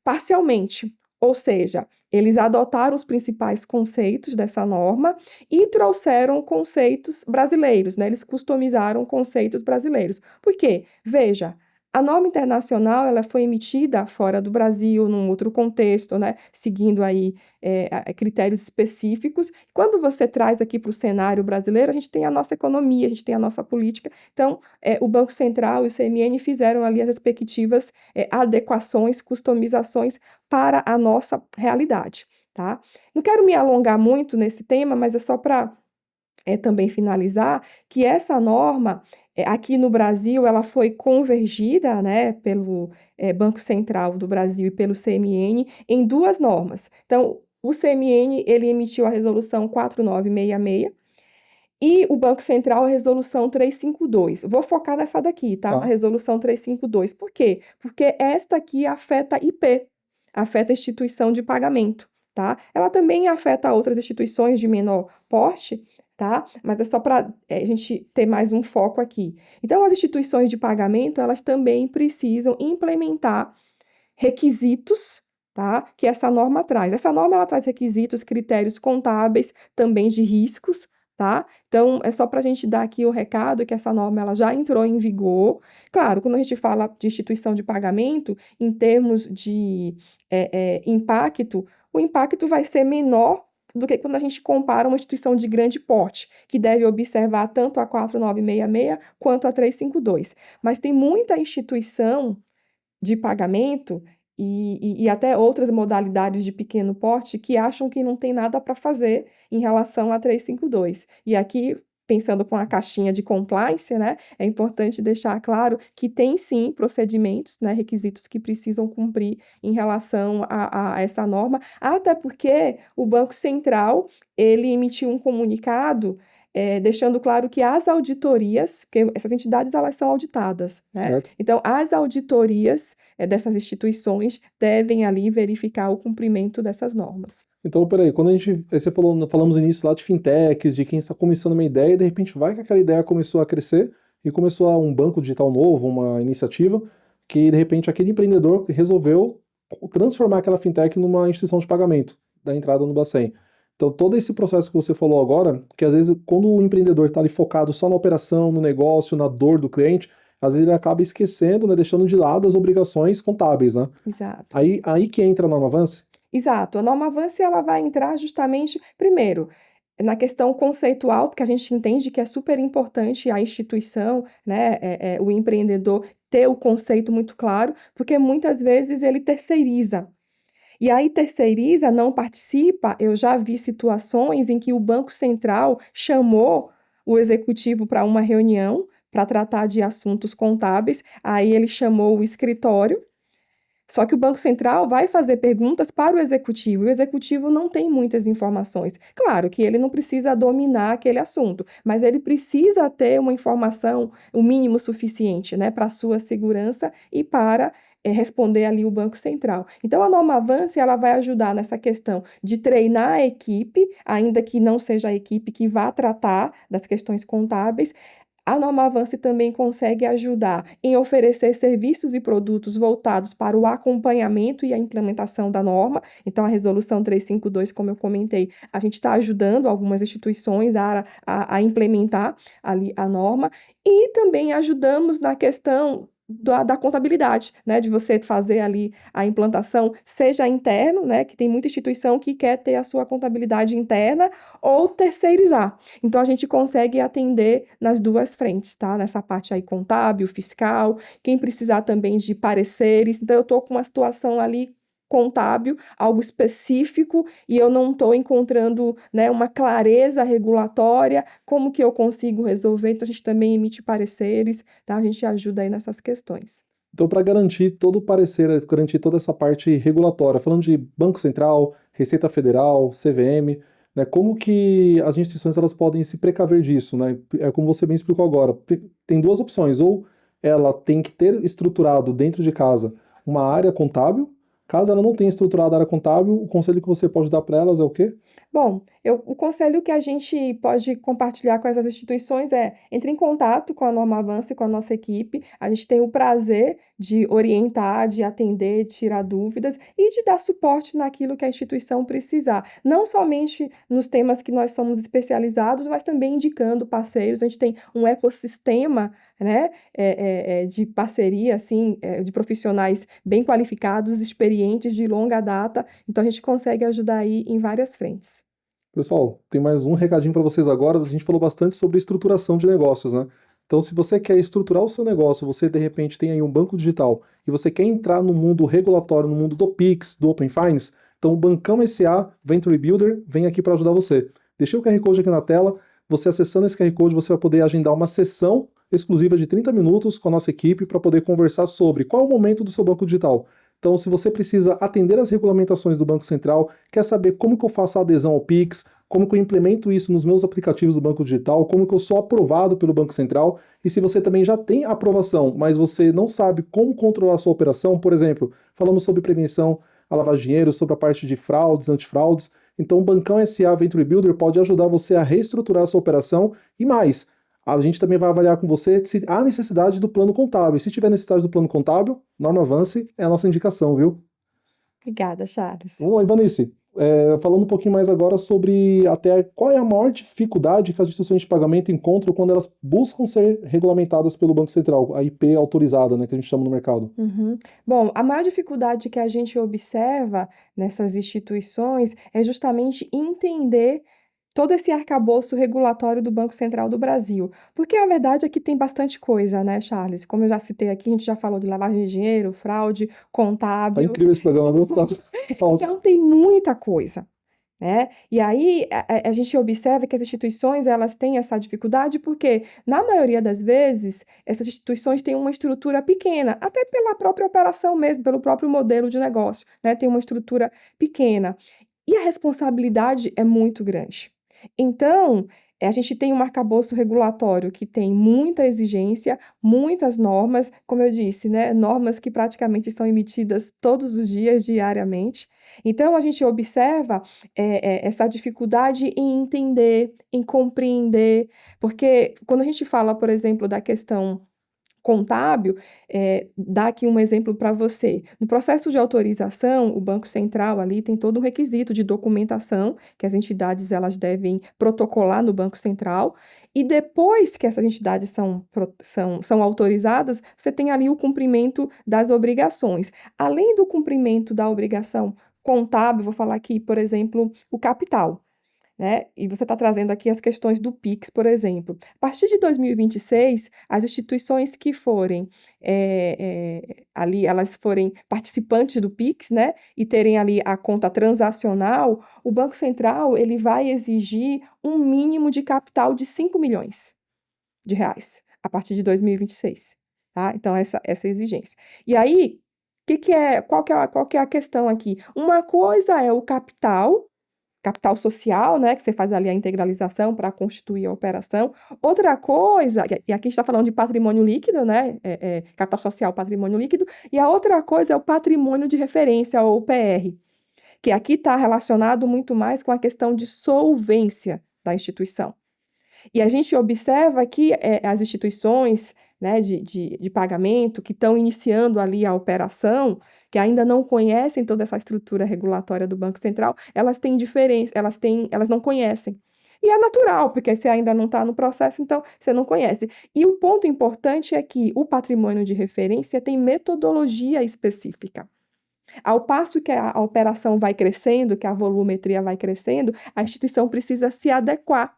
parcialmente, ou seja, eles adotaram os principais conceitos dessa norma e trouxeram conceitos brasileiros, né? Eles customizaram conceitos brasileiros. Por quê? Veja, a norma internacional ela foi emitida fora do Brasil, num outro contexto, né? Seguindo aí critérios específicos. Quando você traz aqui para o cenário brasileiro, a gente tem a nossa economia, a gente tem a nossa política. Então, o Banco Central e o CMN fizeram ali as respectivas adequações, customizações para a nossa realidade, tá? Não quero me alongar muito nesse tema, mas é só para também finalizar que essa norma, aqui no Brasil, ela foi convergida, né, pelo Banco Central do Brasil e pelo CMN em duas normas. Então, o CMN, ele emitiu a resolução 4966, E o Banco Central, a Resolução 352. Vou focar nessa daqui, tá? A Tá? Resolução 352. Por quê? Porque esta aqui afeta IP, afeta a instituição de pagamento, tá? Ela também afeta outras instituições de menor porte, tá? Mas é só para a gente ter mais um foco aqui. Então, as instituições de pagamento, elas também precisam implementar requisitos, tá? Que essa norma traz. Essa norma, ela traz requisitos, critérios contábeis, também de riscos, tá? Então, é só para a gente dar aqui o recado que essa norma ela já entrou em vigor. Claro, quando a gente fala de instituição de pagamento, em termos de impacto, o impacto vai ser menor do que quando a gente compara uma instituição de grande porte, que deve observar tanto a 4966 quanto a 352. Mas tem muita instituição de pagamento e até outras modalidades de pequeno porte que acham que não tem nada para fazer em relação a 352. E aqui, pensando com a caixinha de compliance, né, é importante deixar claro que tem sim procedimentos, né, requisitos que precisam cumprir em relação a essa norma, até porque o Banco Central, ele emitiu um comunicado deixando claro que as auditorias, porque essas entidades elas são auditadas, né? Certo? Então, as auditorias dessas instituições devem ali verificar o cumprimento dessas normas. Então, peraí, quando a gente, aí você falou, falamos no início lá de fintechs, de quem está começando uma ideia, e de repente vai que aquela ideia começou a crescer e começou a um banco digital novo, uma iniciativa, que de repente aquele empreendedor resolveu transformar aquela fintech numa instituição de pagamento da entrada no Bacen. Então, todo esse processo que você falou agora, que às vezes quando o empreendedor está ali focado só na operação, no negócio, na dor do cliente, às vezes ele acaba esquecendo, né, deixando de lado as obrigações contábeis, né? Exato. Aí que entra a Norma Avance? Exato. A norma Avance ela vai entrar justamente, primeiro, na questão conceitual, porque a gente entende que é super importante a instituição, né, o empreendedor ter o conceito muito claro, porque muitas vezes ele terceiriza. E aí terceiriza, não participa. Eu já vi situações em que o Banco Central chamou o executivo para uma reunião para tratar de assuntos contábeis, aí ele chamou o escritório. Só que o Banco Central vai fazer perguntas para o executivo, e o executivo não tem muitas informações. Claro que ele não precisa dominar aquele assunto, mas ele precisa ter uma informação, o mínimo suficiente, né, para a sua segurança e para responder ali o Banco Central. Então, a norma Avance, ela vai ajudar nessa questão de treinar a equipe, ainda que não seja a equipe que vá tratar das questões contábeis. A Norma Avance também consegue ajudar em oferecer serviços e produtos voltados para o acompanhamento e a implementação da norma. Então, a Resolução 352, como eu comentei, a gente está ajudando algumas instituições a implementar ali a norma e também ajudamos na questão da contabilidade, né, de você fazer ali a implantação, seja interno, né, que tem muita instituição que quer ter a sua contabilidade interna, ou terceirizar. Então, a gente consegue atender nas duas frentes, tá? Nessa parte aí contábil, fiscal, quem precisar também de pareceres. Então, eu estou com uma situação ali contábil, algo específico, e eu não estou encontrando, né, uma clareza regulatória, como que eu consigo resolver? Então, a gente também emite pareceres, tá? A gente ajuda aí nessas questões. Então, para garantir todo o parecer, garantir toda essa parte regulatória, falando de Banco Central, Receita Federal, CVM, né, como que as instituições elas podem se precaver disso, né? É como você bem explicou agora, tem duas opções, ou ela tem que ter estruturado dentro de casa uma área contábil, caso ela não tenha estruturado a área contábil, o conselho que você pode dar para elas é o quê? Bom, o conselho que a gente pode compartilhar com essas instituições é entre em contato com a Norma Avance, com a nossa equipe. A gente tem o prazer de orientar, de atender, de tirar dúvidas e de dar suporte naquilo que a instituição precisar. Não somente nos temas que nós somos especializados, mas também indicando parceiros. A gente tem um ecossistema, né, de parceria, assim, de profissionais bem qualificados, experientes, de longa data. Então, a gente consegue ajudar aí em várias frentes. Pessoal, tem mais um recadinho para vocês agora. A gente falou bastante sobre estruturação de negócios, né? Então, se você quer estruturar o seu negócio, você de repente tem aí um banco digital e você quer entrar no mundo regulatório, no mundo do Pix, do Open Finance, então o Bancão SA Venture Builder vem aqui para ajudar você. Deixei o QR Code aqui na tela. Você acessando esse QR Code, você vai poder agendar uma sessão exclusiva de 30 minutos com a nossa equipe para poder conversar sobre qual é o momento do seu banco digital. Então, se você precisa atender às regulamentações do Banco Central, quer saber como que eu faço a adesão ao Pix, como que eu implemento isso nos meus aplicativos do Banco Digital, como que eu sou aprovado pelo Banco Central, e se você também já tem aprovação, mas você não sabe como controlar a sua operação, por exemplo, falamos sobre prevenção à lavagem de dinheiro, sobre a parte de fraudes, antifraudes, então o Bancão SA Venture Builder pode ajudar você a reestruturar a sua operação e mais. A gente também vai avaliar com você se há necessidade do plano contábil. E se tiver necessidade do plano contábil, Norma Avance é a nossa indicação, viu? Obrigada, Charles. Vamos lá, Ivanice. Falando um pouquinho mais agora sobre até qual é a maior dificuldade que as instituições de pagamento encontram quando elas buscam ser regulamentadas pelo Banco Central, a IP autorizada, né, que a gente chama no mercado. Uhum. Bom, a maior dificuldade que a gente observa nessas instituições é justamente entender todo esse arcabouço regulatório do Banco Central do Brasil. Porque a verdade é que tem bastante coisa, né, Charles? Como eu já citei aqui, a gente já falou de lavagem de dinheiro, fraude, Tá contábil. incrível esse programa, viu? Tá ótimo. Então, tem muita coisa, né? E aí a gente observa que as instituições elas têm essa dificuldade porque, na maioria das vezes, essas instituições têm uma estrutura pequena, até pela própria operação mesmo, pelo próprio modelo de negócio, né? Tem uma estrutura pequena. E a responsabilidade é muito grande. Então, a gente tem um arcabouço regulatório que tem muita exigência, muitas normas, como eu disse, né? Normas que praticamente são emitidas todos os dias, diariamente. Então, a gente observa essa dificuldade em entender, em compreender, porque quando a gente fala, por exemplo, da questão contábil, dá aqui um exemplo para você. No processo de autorização, o Banco Central ali tem todo um requisito de documentação que as entidades elas devem protocolar no Banco Central, e depois que essas entidades são autorizadas, você tem ali o cumprimento das obrigações. Além do cumprimento da obrigação contábil, vou falar aqui, por exemplo, o capital, né? E você está trazendo aqui as questões do PIX, por exemplo. A partir de 2026, as instituições que forem ali, elas forem participantes do PIX, né? E terem ali a conta transacional, o Banco Central ele vai exigir um mínimo de capital de 5 milhões de reais a partir de 2026, tá? Então, essa exigência. E aí, qual que é a questão aqui? Uma coisa é o capital social, né, que você faz ali a integralização para constituir a operação. Outra coisa, e aqui está falando de patrimônio líquido, né, capital social, patrimônio líquido, e a outra coisa é o patrimônio de referência, ou PR, que aqui está relacionado muito mais com a questão de solvência da instituição. E a gente observa que as instituições, né, de pagamento que estão iniciando ali a operação, que ainda não conhecem toda essa estrutura regulatória do Banco Central, elas têm diferença, elas não conhecem. E é natural, porque você ainda não está no processo, então você não conhece. E o ponto importante é que o patrimônio de referência tem metodologia específica. Ao passo que a operação vai crescendo, que a volumetria vai crescendo, a instituição precisa se adequar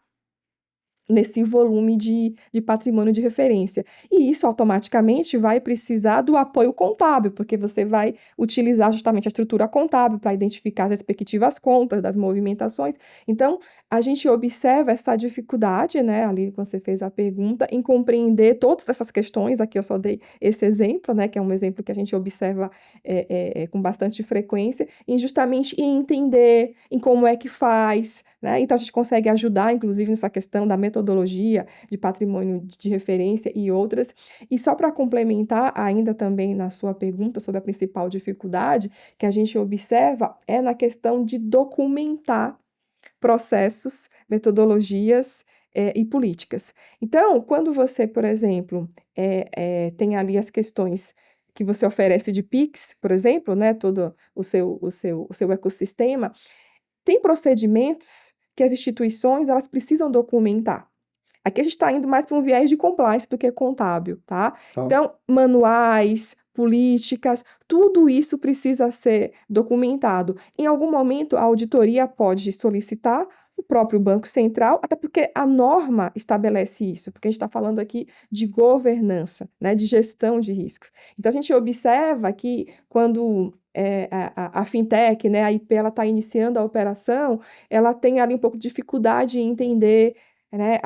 nesse volume de patrimônio de referência. E isso automaticamente vai precisar do apoio contábil, porque você vai utilizar justamente a estrutura contábil para identificar as respectivas contas das movimentações. Então, a gente observa essa dificuldade, né, ali quando você fez a pergunta, em compreender todas essas questões. Aqui eu só dei esse exemplo, né, que é um exemplo que a gente observa com bastante frequência, em justamente entender em como é que faz, né? Então, a gente consegue ajudar, inclusive, nessa questão da metodologia de patrimônio de referência e outras. E só para complementar, ainda também na sua pergunta sobre a principal dificuldade que a gente observa é na questão de documentar processos, metodologias e políticas. Então, quando você, por exemplo, tem ali as questões que você oferece de PIX, por exemplo, né, todo o seu ecossistema, tem procedimentos que as instituições elas precisam documentar. Aqui a gente está indo mais para um viés de compliance do que contábil, tá? Tá? Então, manuais, políticas, tudo isso precisa ser documentado. Em algum momento, a auditoria pode solicitar o próprio Banco Central, até porque a norma estabelece isso, porque a gente está falando aqui de governança, né, de gestão de riscos. Então, a gente observa que quando a fintech, né, a IP, ela está iniciando a operação, ela tem ali um pouco de dificuldade em entender, né,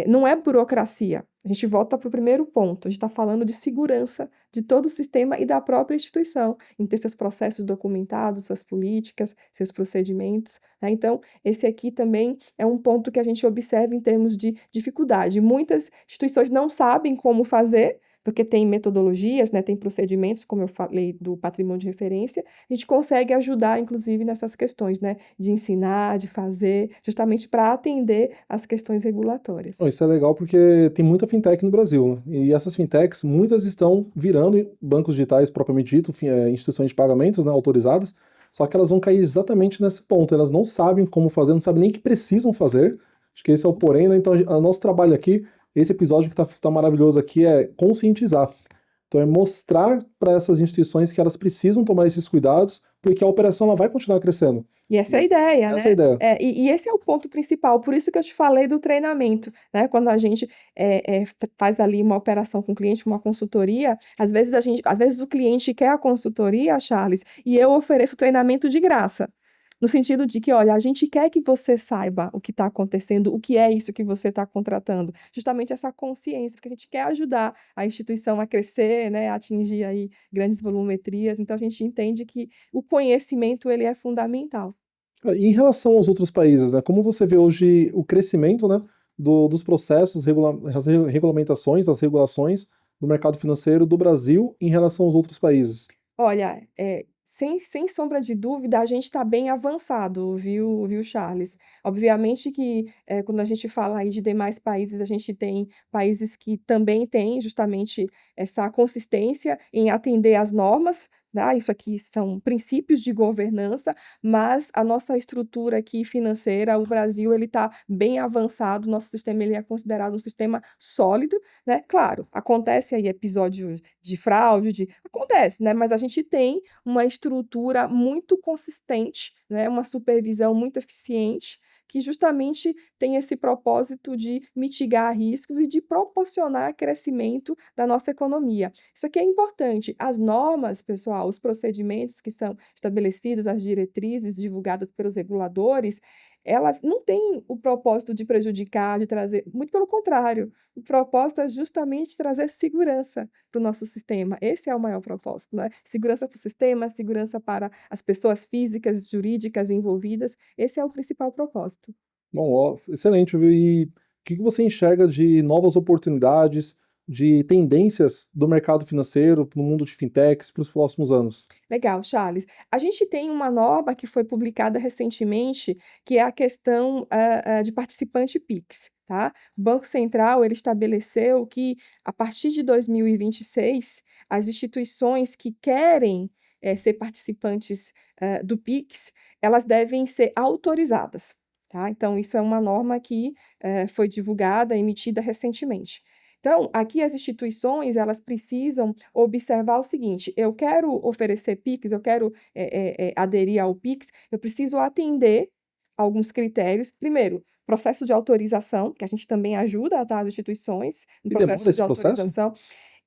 não é burocracia, A gente volta para o primeiro ponto, a gente está falando de segurança de todo o sistema e da própria instituição, em ter seus processos documentados, suas políticas, seus procedimentos, né? Então, esse aqui também é um ponto que a gente observa em termos de dificuldade. Muitas instituições não sabem como fazer, porque tem metodologias, né, tem procedimentos, como eu falei do patrimônio de referência, a gente consegue ajudar, inclusive, nessas questões, né, de ensinar, de fazer, justamente para atender às questões regulatórias. Bom, isso é legal porque tem muita fintech no Brasil, né? E essas fintechs, muitas estão virando bancos digitais propriamente dito, instituições de pagamentos, né, autorizadas, só que elas vão cair exatamente nesse ponto. Elas não sabem como fazer, não sabem nem o que precisam fazer. Acho que esse é o porém, né? Então, o nosso trabalho aqui, esse episódio que tá maravilhoso aqui é conscientizar. Então, é mostrar para essas instituições que elas precisam tomar esses cuidados, porque a operação ela vai continuar crescendo. E essa é a ideia, Essa é a né? ideia. E esse é o ponto principal, por isso que eu te falei do treinamento, né? Quando a gente faz ali uma operação com o cliente, uma consultoria, às vezes o cliente quer a consultoria, Charles, e eu ofereço treinamento de graça. No sentido de que, olha, a gente quer que você saiba o que está acontecendo, o que é isso que você está contratando. Justamente essa consciência, porque a gente quer ajudar a instituição a crescer, né, a atingir aí grandes volumetrias. Então, a gente entende que o conhecimento, ele é fundamental. Em relação aos outros países, né, como você vê hoje o crescimento, né, dos processos, as regulamentações, as regulações do mercado financeiro do Brasil em relação aos outros países? Olha, sem sombra de dúvida, a gente está bem avançado, viu, Charles? Obviamente que, quando a gente fala aí de demais países, a gente tem países que também têm justamente essa consistência em atender às normas, tá? Isso aqui são princípios de governança, mas a nossa estrutura aqui financeira, o Brasil, ele está bem avançado, nosso sistema ele é considerado um sistema sólido, né? Claro, acontece aí episódios de fraude, acontece, né? Mas a gente tem uma estrutura muito consistente, né? Uma supervisão muito eficiente, que justamente tem esse propósito de mitigar riscos e de proporcionar crescimento da nossa economia. Isso aqui é importante. As normas, pessoal, os procedimentos que são estabelecidos, as diretrizes divulgadas pelos reguladores, elas não têm o propósito de prejudicar, de trazer, muito pelo contrário, o propósito é justamente trazer segurança para o nosso sistema. Esse é o maior propósito, né? Segurança para o sistema, segurança para as pessoas físicas, jurídicas envolvidas. Esse é o principal propósito. Bom, ó, excelente, viu? E o que você enxerga de novas oportunidades, de tendências do mercado financeiro no mundo de fintechs para os próximos anos? Legal, Charles. A gente tem uma norma que foi publicada recentemente, que é a questão de participante PIX, tá? O Banco Central ele estabeleceu que, a partir de 2026, as instituições que querem ser participantes do PIX, elas devem ser autorizadas, tá? Então, isso é uma norma que foi divulgada, emitida recentemente. Então, aqui as instituições, elas precisam observar o seguinte: eu quero oferecer PIX, eu quero aderir ao PIX, eu preciso atender alguns critérios. Primeiro, processo de autorização, que a gente também ajuda, tá, as instituições no E demora processo de esse processo? autorização.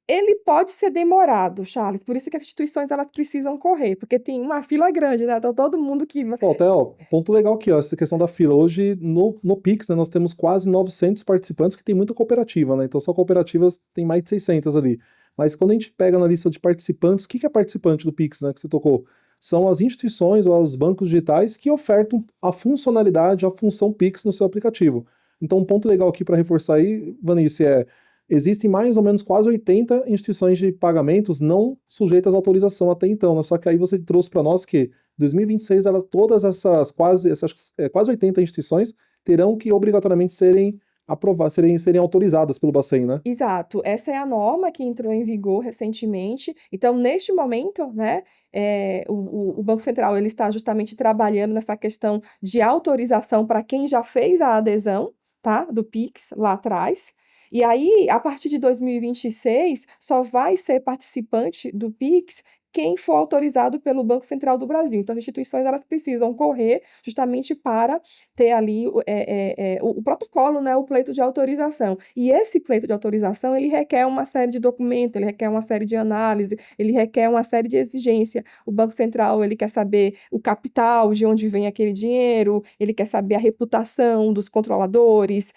Ele pode ser demorado, Charles, por isso que as instituições elas precisam correr, porque tem uma fila grande, né? Então todo mundo que Pô, até, ó, ponto legal aqui, ó, essa questão da fila. Hoje, no Pix, né, nós temos quase 900 participantes, que tem muita cooperativa, né? Então, só cooperativas tem mais de 600 ali. Mas quando a gente pega na lista de participantes, o que que é participante do Pix, né, que você tocou? São as instituições ou os bancos digitais que ofertam a funcionalidade, a função Pix no seu aplicativo. Então, um ponto legal aqui para reforçar aí, Vanice, existem mais ou menos quase 80 instituições de pagamentos não sujeitas à autorização até então, né? Só que aí você trouxe para nós que 2026, todas essas quase 80 instituições terão que obrigatoriamente serem aprovadas, serem autorizadas pelo Bacen, né? Exato, essa é a norma que entrou em vigor recentemente. Então, neste momento, né, o Banco Central ele está justamente trabalhando nessa questão de autorização para quem já fez a adesão, tá, do Pix lá atrás. E aí, a partir de 2026, só vai ser participante do Pix quem for autorizado pelo Banco Central do Brasil. Então, as instituições elas precisam correr justamente para ter ali o protocolo, né, o pleito de autorização. E esse pleito de autorização, ele requer uma série de documentos, ele requer uma série de análise, ele requer uma série de exigência. O Banco Central, ele quer saber o capital, de onde vem aquele dinheiro, ele quer saber a reputação dos controladores,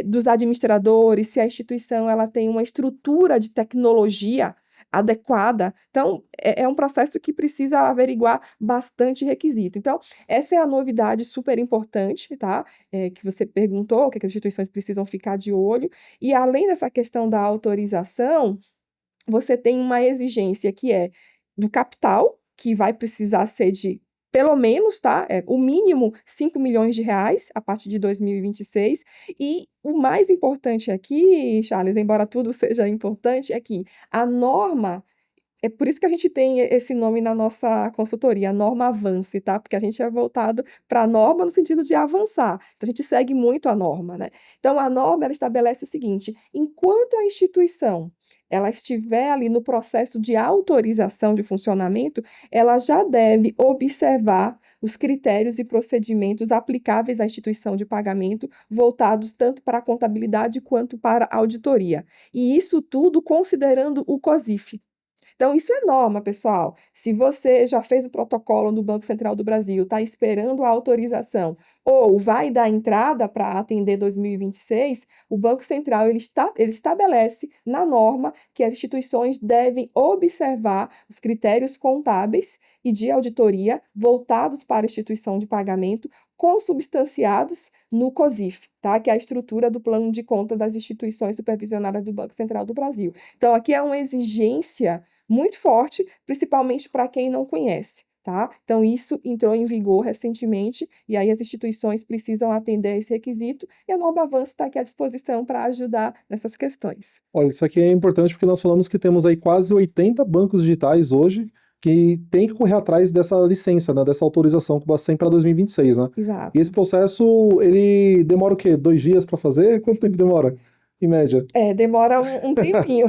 dos administradores, se a instituição ela tem uma estrutura de tecnologia adequada. Então, é um processo que precisa averiguar bastante requisito. Então, essa é a novidade super importante, tá? Que você perguntou, o que as instituições precisam ficar de olho. E além dessa questão da autorização, você tem uma exigência que é do capital, que vai precisar ser de pelo menos, tá? O mínimo 5 milhões de reais a partir de 2026. E o mais importante aqui, Charles, embora tudo seja importante, é que a norma. É por isso que a gente tem esse nome na nossa consultoria, a norma Avance, tá? Porque a gente é voltado para a norma no sentido de avançar. Então, a gente segue muito a norma, né? Então, a norma, ela estabelece o seguinte: enquanto a instituição ela estiver ali no processo de autorização de funcionamento, ela já deve observar os critérios e procedimentos aplicáveis à instituição de pagamento, voltados tanto para a contabilidade quanto para a auditoria. E isso tudo considerando o COSIF. Então, isso é norma, pessoal. Se você já fez o protocolo no Banco Central do Brasil, está esperando a autorização, ou vai dar entrada para atender 2026, o Banco Central ele estabelece na norma que as instituições devem observar os critérios contábeis e de auditoria voltados para a instituição de pagamento, consubstanciados no COSIF, tá? Que é a estrutura do plano de conta das instituições supervisionadas do Banco Central do Brasil. Então, aqui é uma exigência muito forte, principalmente para quem não conhece, tá? Então, isso entrou em vigor recentemente, e aí as instituições precisam atender esse requisito, e a Nova Avanço está aqui à disposição para ajudar nessas questões. Olha, isso aqui é importante porque nós falamos que temos aí quase 80 bancos digitais hoje que tem que correr atrás dessa licença, né, dessa autorização com o Bacen para 2026, né? E esse Exato. processo, ele demora o quê? 2 dias para fazer? Quanto tempo demora, em média? Demora um tempinho.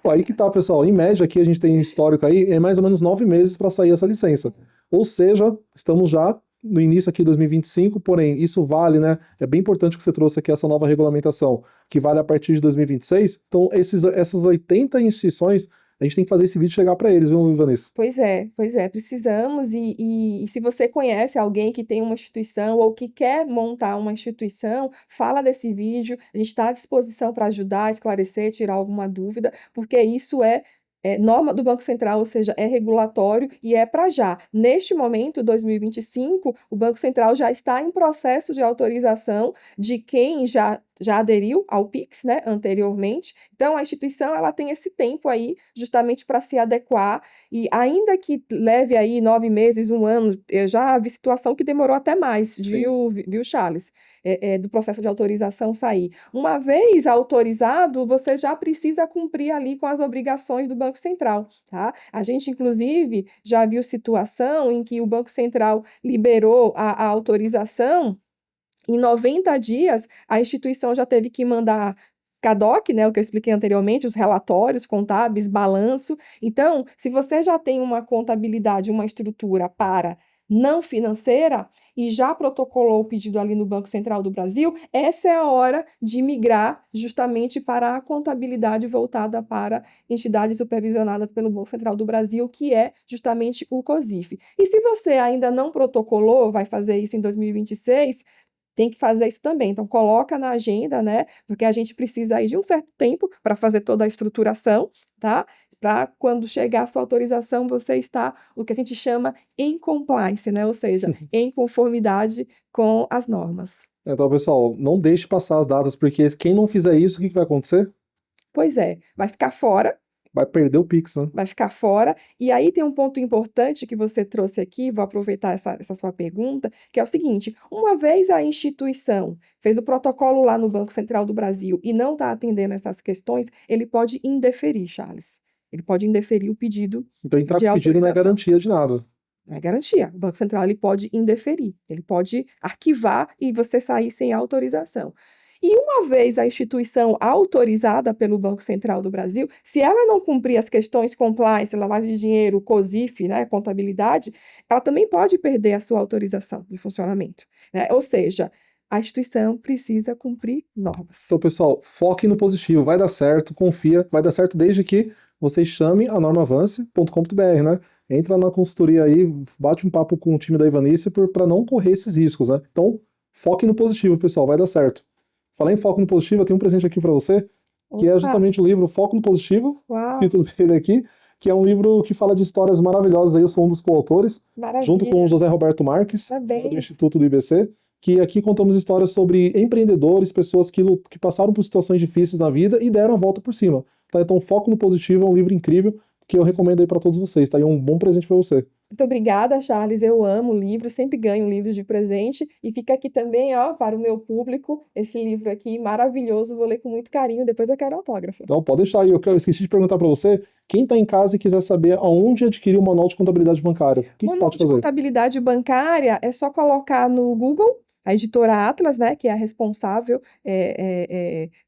Ó, aí que tá, pessoal. Em média, aqui a gente tem um histórico aí, é mais ou menos 9 meses para sair essa licença. Ou seja, estamos já no início aqui de 2025, porém, isso vale, né? É bem importante que você trouxe aqui essa nova regulamentação, que vale a partir de 2026. Então, essas 80 instituições, a gente tem que fazer esse vídeo chegar para eles, viu, Vanessa? Pois é, precisamos. E se você conhece alguém que tem uma instituição ou que quer montar uma instituição, fala desse vídeo. A gente está à disposição para ajudar, esclarecer, tirar alguma dúvida, porque isso é norma do Banco Central, ou seja, é regulatório e é para já. Neste momento, 2025, o Banco Central já está em processo de autorização de quem já aderiu ao Pix, né, anteriormente. Então, a instituição ela tem esse tempo aí justamente para se adequar, e ainda que leve aí 9 meses, um ano, eu já vi situação que demorou até mais, Sim. viu, Charles? Do processo de autorização sair. Uma vez autorizado, você já precisa cumprir ali com as obrigações do Banco Central, tá? A gente, inclusive, já viu situação em que o Banco Central liberou a autorização. Em 90 dias, a instituição já teve que mandar CADOC, né, o que eu expliquei anteriormente, os relatórios contábeis, balanço. Então, se você já tem uma contabilidade, uma estrutura para não financeira e já protocolou o pedido ali no Banco Central do Brasil, essa é a hora de migrar justamente para a contabilidade voltada para entidades supervisionadas pelo Banco Central do Brasil, que é justamente o COSIF. E se você ainda não protocolou, vai fazer isso em 2026, tem que fazer isso também. Então, coloca na agenda, né? Porque a gente precisa aí de um certo tempo para fazer toda a estruturação, tá? Para quando chegar a sua autorização, você está o que a gente chama em compliance, né? Ou seja, em conformidade com as normas. Então, pessoal, não deixe passar as datas, porque quem não fizer isso, o que vai acontecer? Pois é, vai ficar fora. Vai perder o Pix, né? Vai ficar fora. E aí tem um ponto importante que você trouxe aqui, vou aproveitar essa sua pergunta, que é o seguinte: uma vez a instituição fez o protocolo lá no Banco Central do Brasil e não está atendendo essas questões, ele pode indeferir, Charles. Ele pode indeferir o pedido Então, entrar de com o pedido não é autorização. garantia de nada. Não é garantia. O Banco Central ele pode indeferir, ele pode arquivar e você sair sem autorização. E uma vez a instituição autorizada pelo Banco Central do Brasil, se ela não cumprir as questões compliance, lavagem de dinheiro, COSIF, né, contabilidade, ela também pode perder a sua autorização de funcionamento, né? Ou seja, a instituição precisa cumprir normas. Então, pessoal, foque no positivo, vai dar certo, confia, vai dar certo desde que você chame a normavance.com.br, né? Entra na consultoria aí, bate um papo com o time da Ivanice para não correr esses riscos, né? Então, foque no positivo, pessoal, vai dar certo. Falar em foco no positivo, eu tenho um presente aqui para você, que é Opa, justamente o livro Foco no Positivo, o uau, título dele aqui, que é um livro que fala de histórias maravilhosas aí, eu sou um dos coautores, junto com o maravilha, José Roberto Marques, do parabéns. Instituto do IBC, que aqui contamos histórias sobre empreendedores, pessoas que passaram por situações difíceis na vida e deram a volta por cima. Tá? Então, Foco no Positivo é um livro incrível que eu recomendo aí para todos vocês, tá? E é um bom presente para você. Muito obrigada, Charles. Eu amo livros, sempre ganho livros de presente. E fica aqui também, ó, para o meu público, esse livro aqui maravilhoso. Vou ler com muito carinho. Depois eu quero autógrafo. Então, pode deixar aí. Eu esqueci de perguntar para você, quem está em casa e quiser saber aonde adquirir o manual de contabilidade bancária, o que Manual pode de fazer? contabilidade bancária é só colocar no Google a editora Atlas, né, que é a responsável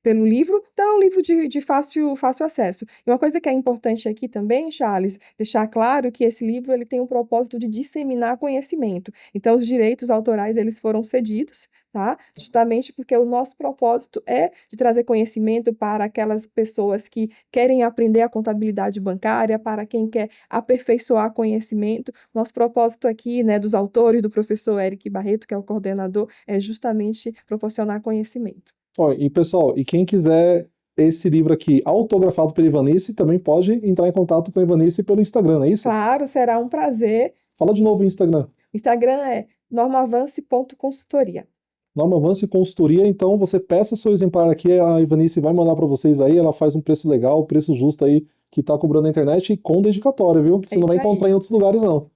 pelo livro. Então, é um livro de fácil acesso. E uma coisa que é importante aqui também, Charles, deixar claro que esse livro ele tem o propósito de disseminar conhecimento. Então, os direitos autorais eles foram cedidos, tá? Justamente porque o nosso propósito é de trazer conhecimento para aquelas pessoas que querem aprender a contabilidade bancária, para quem quer aperfeiçoar conhecimento. Nosso propósito aqui, né, dos autores, do professor Eric Barreto, que é o coordenador, é justamente proporcionar conhecimento. Ó, e pessoal, e quem quiser esse livro aqui autografado pela Ivanice, também pode entrar em contato com a Ivanice pelo Instagram, não é isso? Claro, será um prazer. Fala de novo o Instagram. O Instagram é normavance.consultoria. Norma Avance Consultoria, então você peça seu exemplar aqui, a Ivanice vai mandar para vocês aí, ela faz um preço legal, preço justo aí, que tá cobrando na internet e com dedicatória, viu? Você É não vai isso aí. encontrar em outros lugares, não.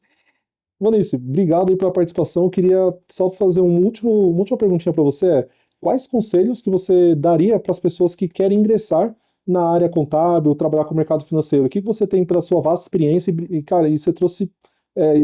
Ivanice, obrigado aí pela participação. Eu queria só fazer uma última perguntinha para você. Quais conselhos que você daria para as pessoas que querem ingressar na área contábil, trabalhar com o mercado financeiro? O que você tem pela sua vasta experiência? E, cara, e você trouxe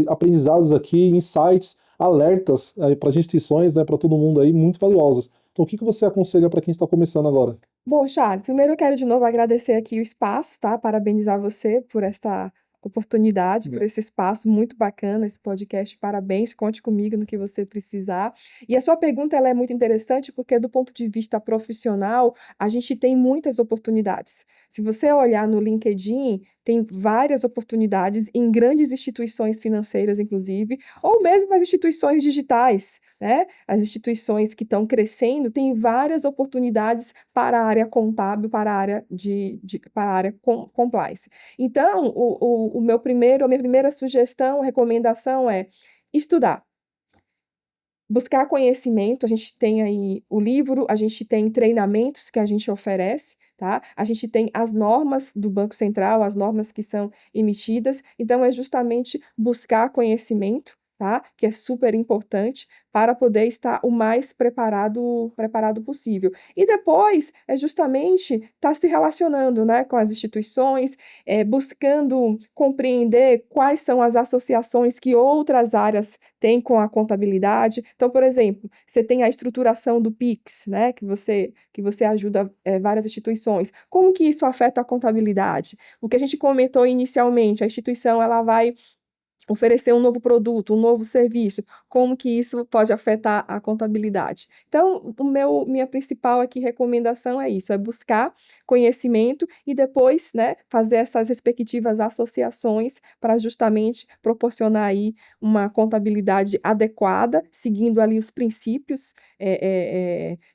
aprendizados aqui, insights, alertas para as instituições, né, para todo mundo aí, muito valiosos. Então, o que você aconselha para quem está começando agora? Bom, Charles, primeiro eu quero de novo agradecer aqui o espaço, tá? Parabenizar você por esta oportunidade, por esse espaço muito bacana, esse podcast. Parabéns, conte comigo no que você precisar. E a sua pergunta ela é muito interessante porque do ponto de vista profissional, a gente tem muitas oportunidades. Se você olhar no LinkedIn, tem várias oportunidades em grandes instituições financeiras, inclusive, ou mesmo nas instituições digitais, né? As instituições que estão crescendo têm várias oportunidades para a área contábil, para a área para a área compliance. Então, a minha primeira sugestão, recomendação é estudar. Buscar conhecimento, a gente tem aí o livro, a gente tem treinamentos que a gente oferece, tá? A gente tem as normas do Banco Central, as normas que são emitidas, então é justamente buscar conhecimento, tá? Que é super importante para poder estar o mais preparado possível. E depois é justamente estar se relacionando, né, com as instituições, buscando compreender quais são as associações que outras áreas têm com a contabilidade. Então, por exemplo, você tem a estruturação do Pix, né, que você ajuda várias instituições. Como que isso afeta a contabilidade? O que a gente comentou inicialmente, a instituição ela vai oferecer um novo produto, um novo serviço, como que isso pode afetar a contabilidade. Então, minha principal aqui recomendação é isso, é buscar conhecimento e depois, né, fazer essas respectivas associações para justamente proporcionar aí uma contabilidade adequada, seguindo ali os princípios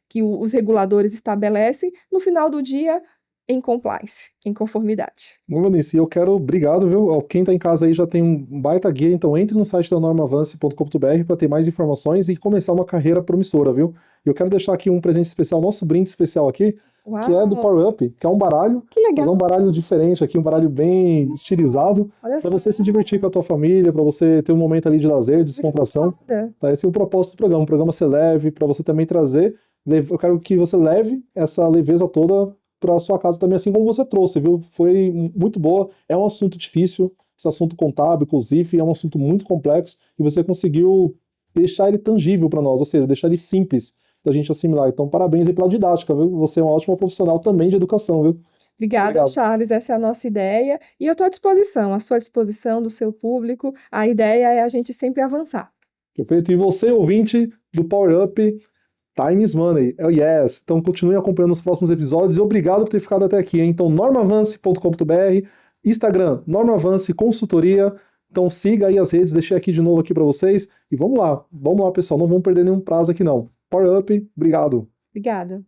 que os reguladores estabelecem. No final do dia, em compliance, em conformidade. Bom, Vinícius, obrigado, viu? Ó, quem está em casa aí já tem um baita guia, então entre no site da normavance.com.br para ter mais informações e começar uma carreira promissora, viu? E eu quero deixar aqui um presente especial, nosso brinde especial aqui, que é do Uau, Power Up, que é um baralho, que mas é um legal! baralho diferente aqui, um baralho bem estilizado, Olha para só, você se divertir com a tua família, para você ter um momento ali de lazer, de descontração. obrigada. Tá? Esse é o propósito do programa, um programa ser leve, para você também trazer, eu quero que você leve essa leveza toda para sua casa também, assim como você trouxe, viu? Foi muito boa. É um assunto difícil, esse assunto contábil, COSIF, é um assunto muito complexo e você conseguiu deixar ele tangível para nós, ou seja, deixar ele simples. da gente assimilar. Então, parabéns aí pela didática, viu? Você é uma ótima profissional também de educação, viu? Obrigada, Obrigado. Charles. Essa é a nossa ideia. E eu estou à disposição, à sua disposição, do seu público. A ideia é a gente sempre avançar. Perfeito. E você, ouvinte do Power Up, time is money. Oh, yes. Então continue acompanhando os próximos episódios e obrigado por ter ficado até aqui, hein? Então, normavance.com.br, Instagram, Normavance Consultoria. Então siga aí as redes, deixei aqui de novo aqui para vocês. E vamos lá, pessoal. Não vamos perder nenhum prazo aqui não. Power Up, obrigado. Obrigada.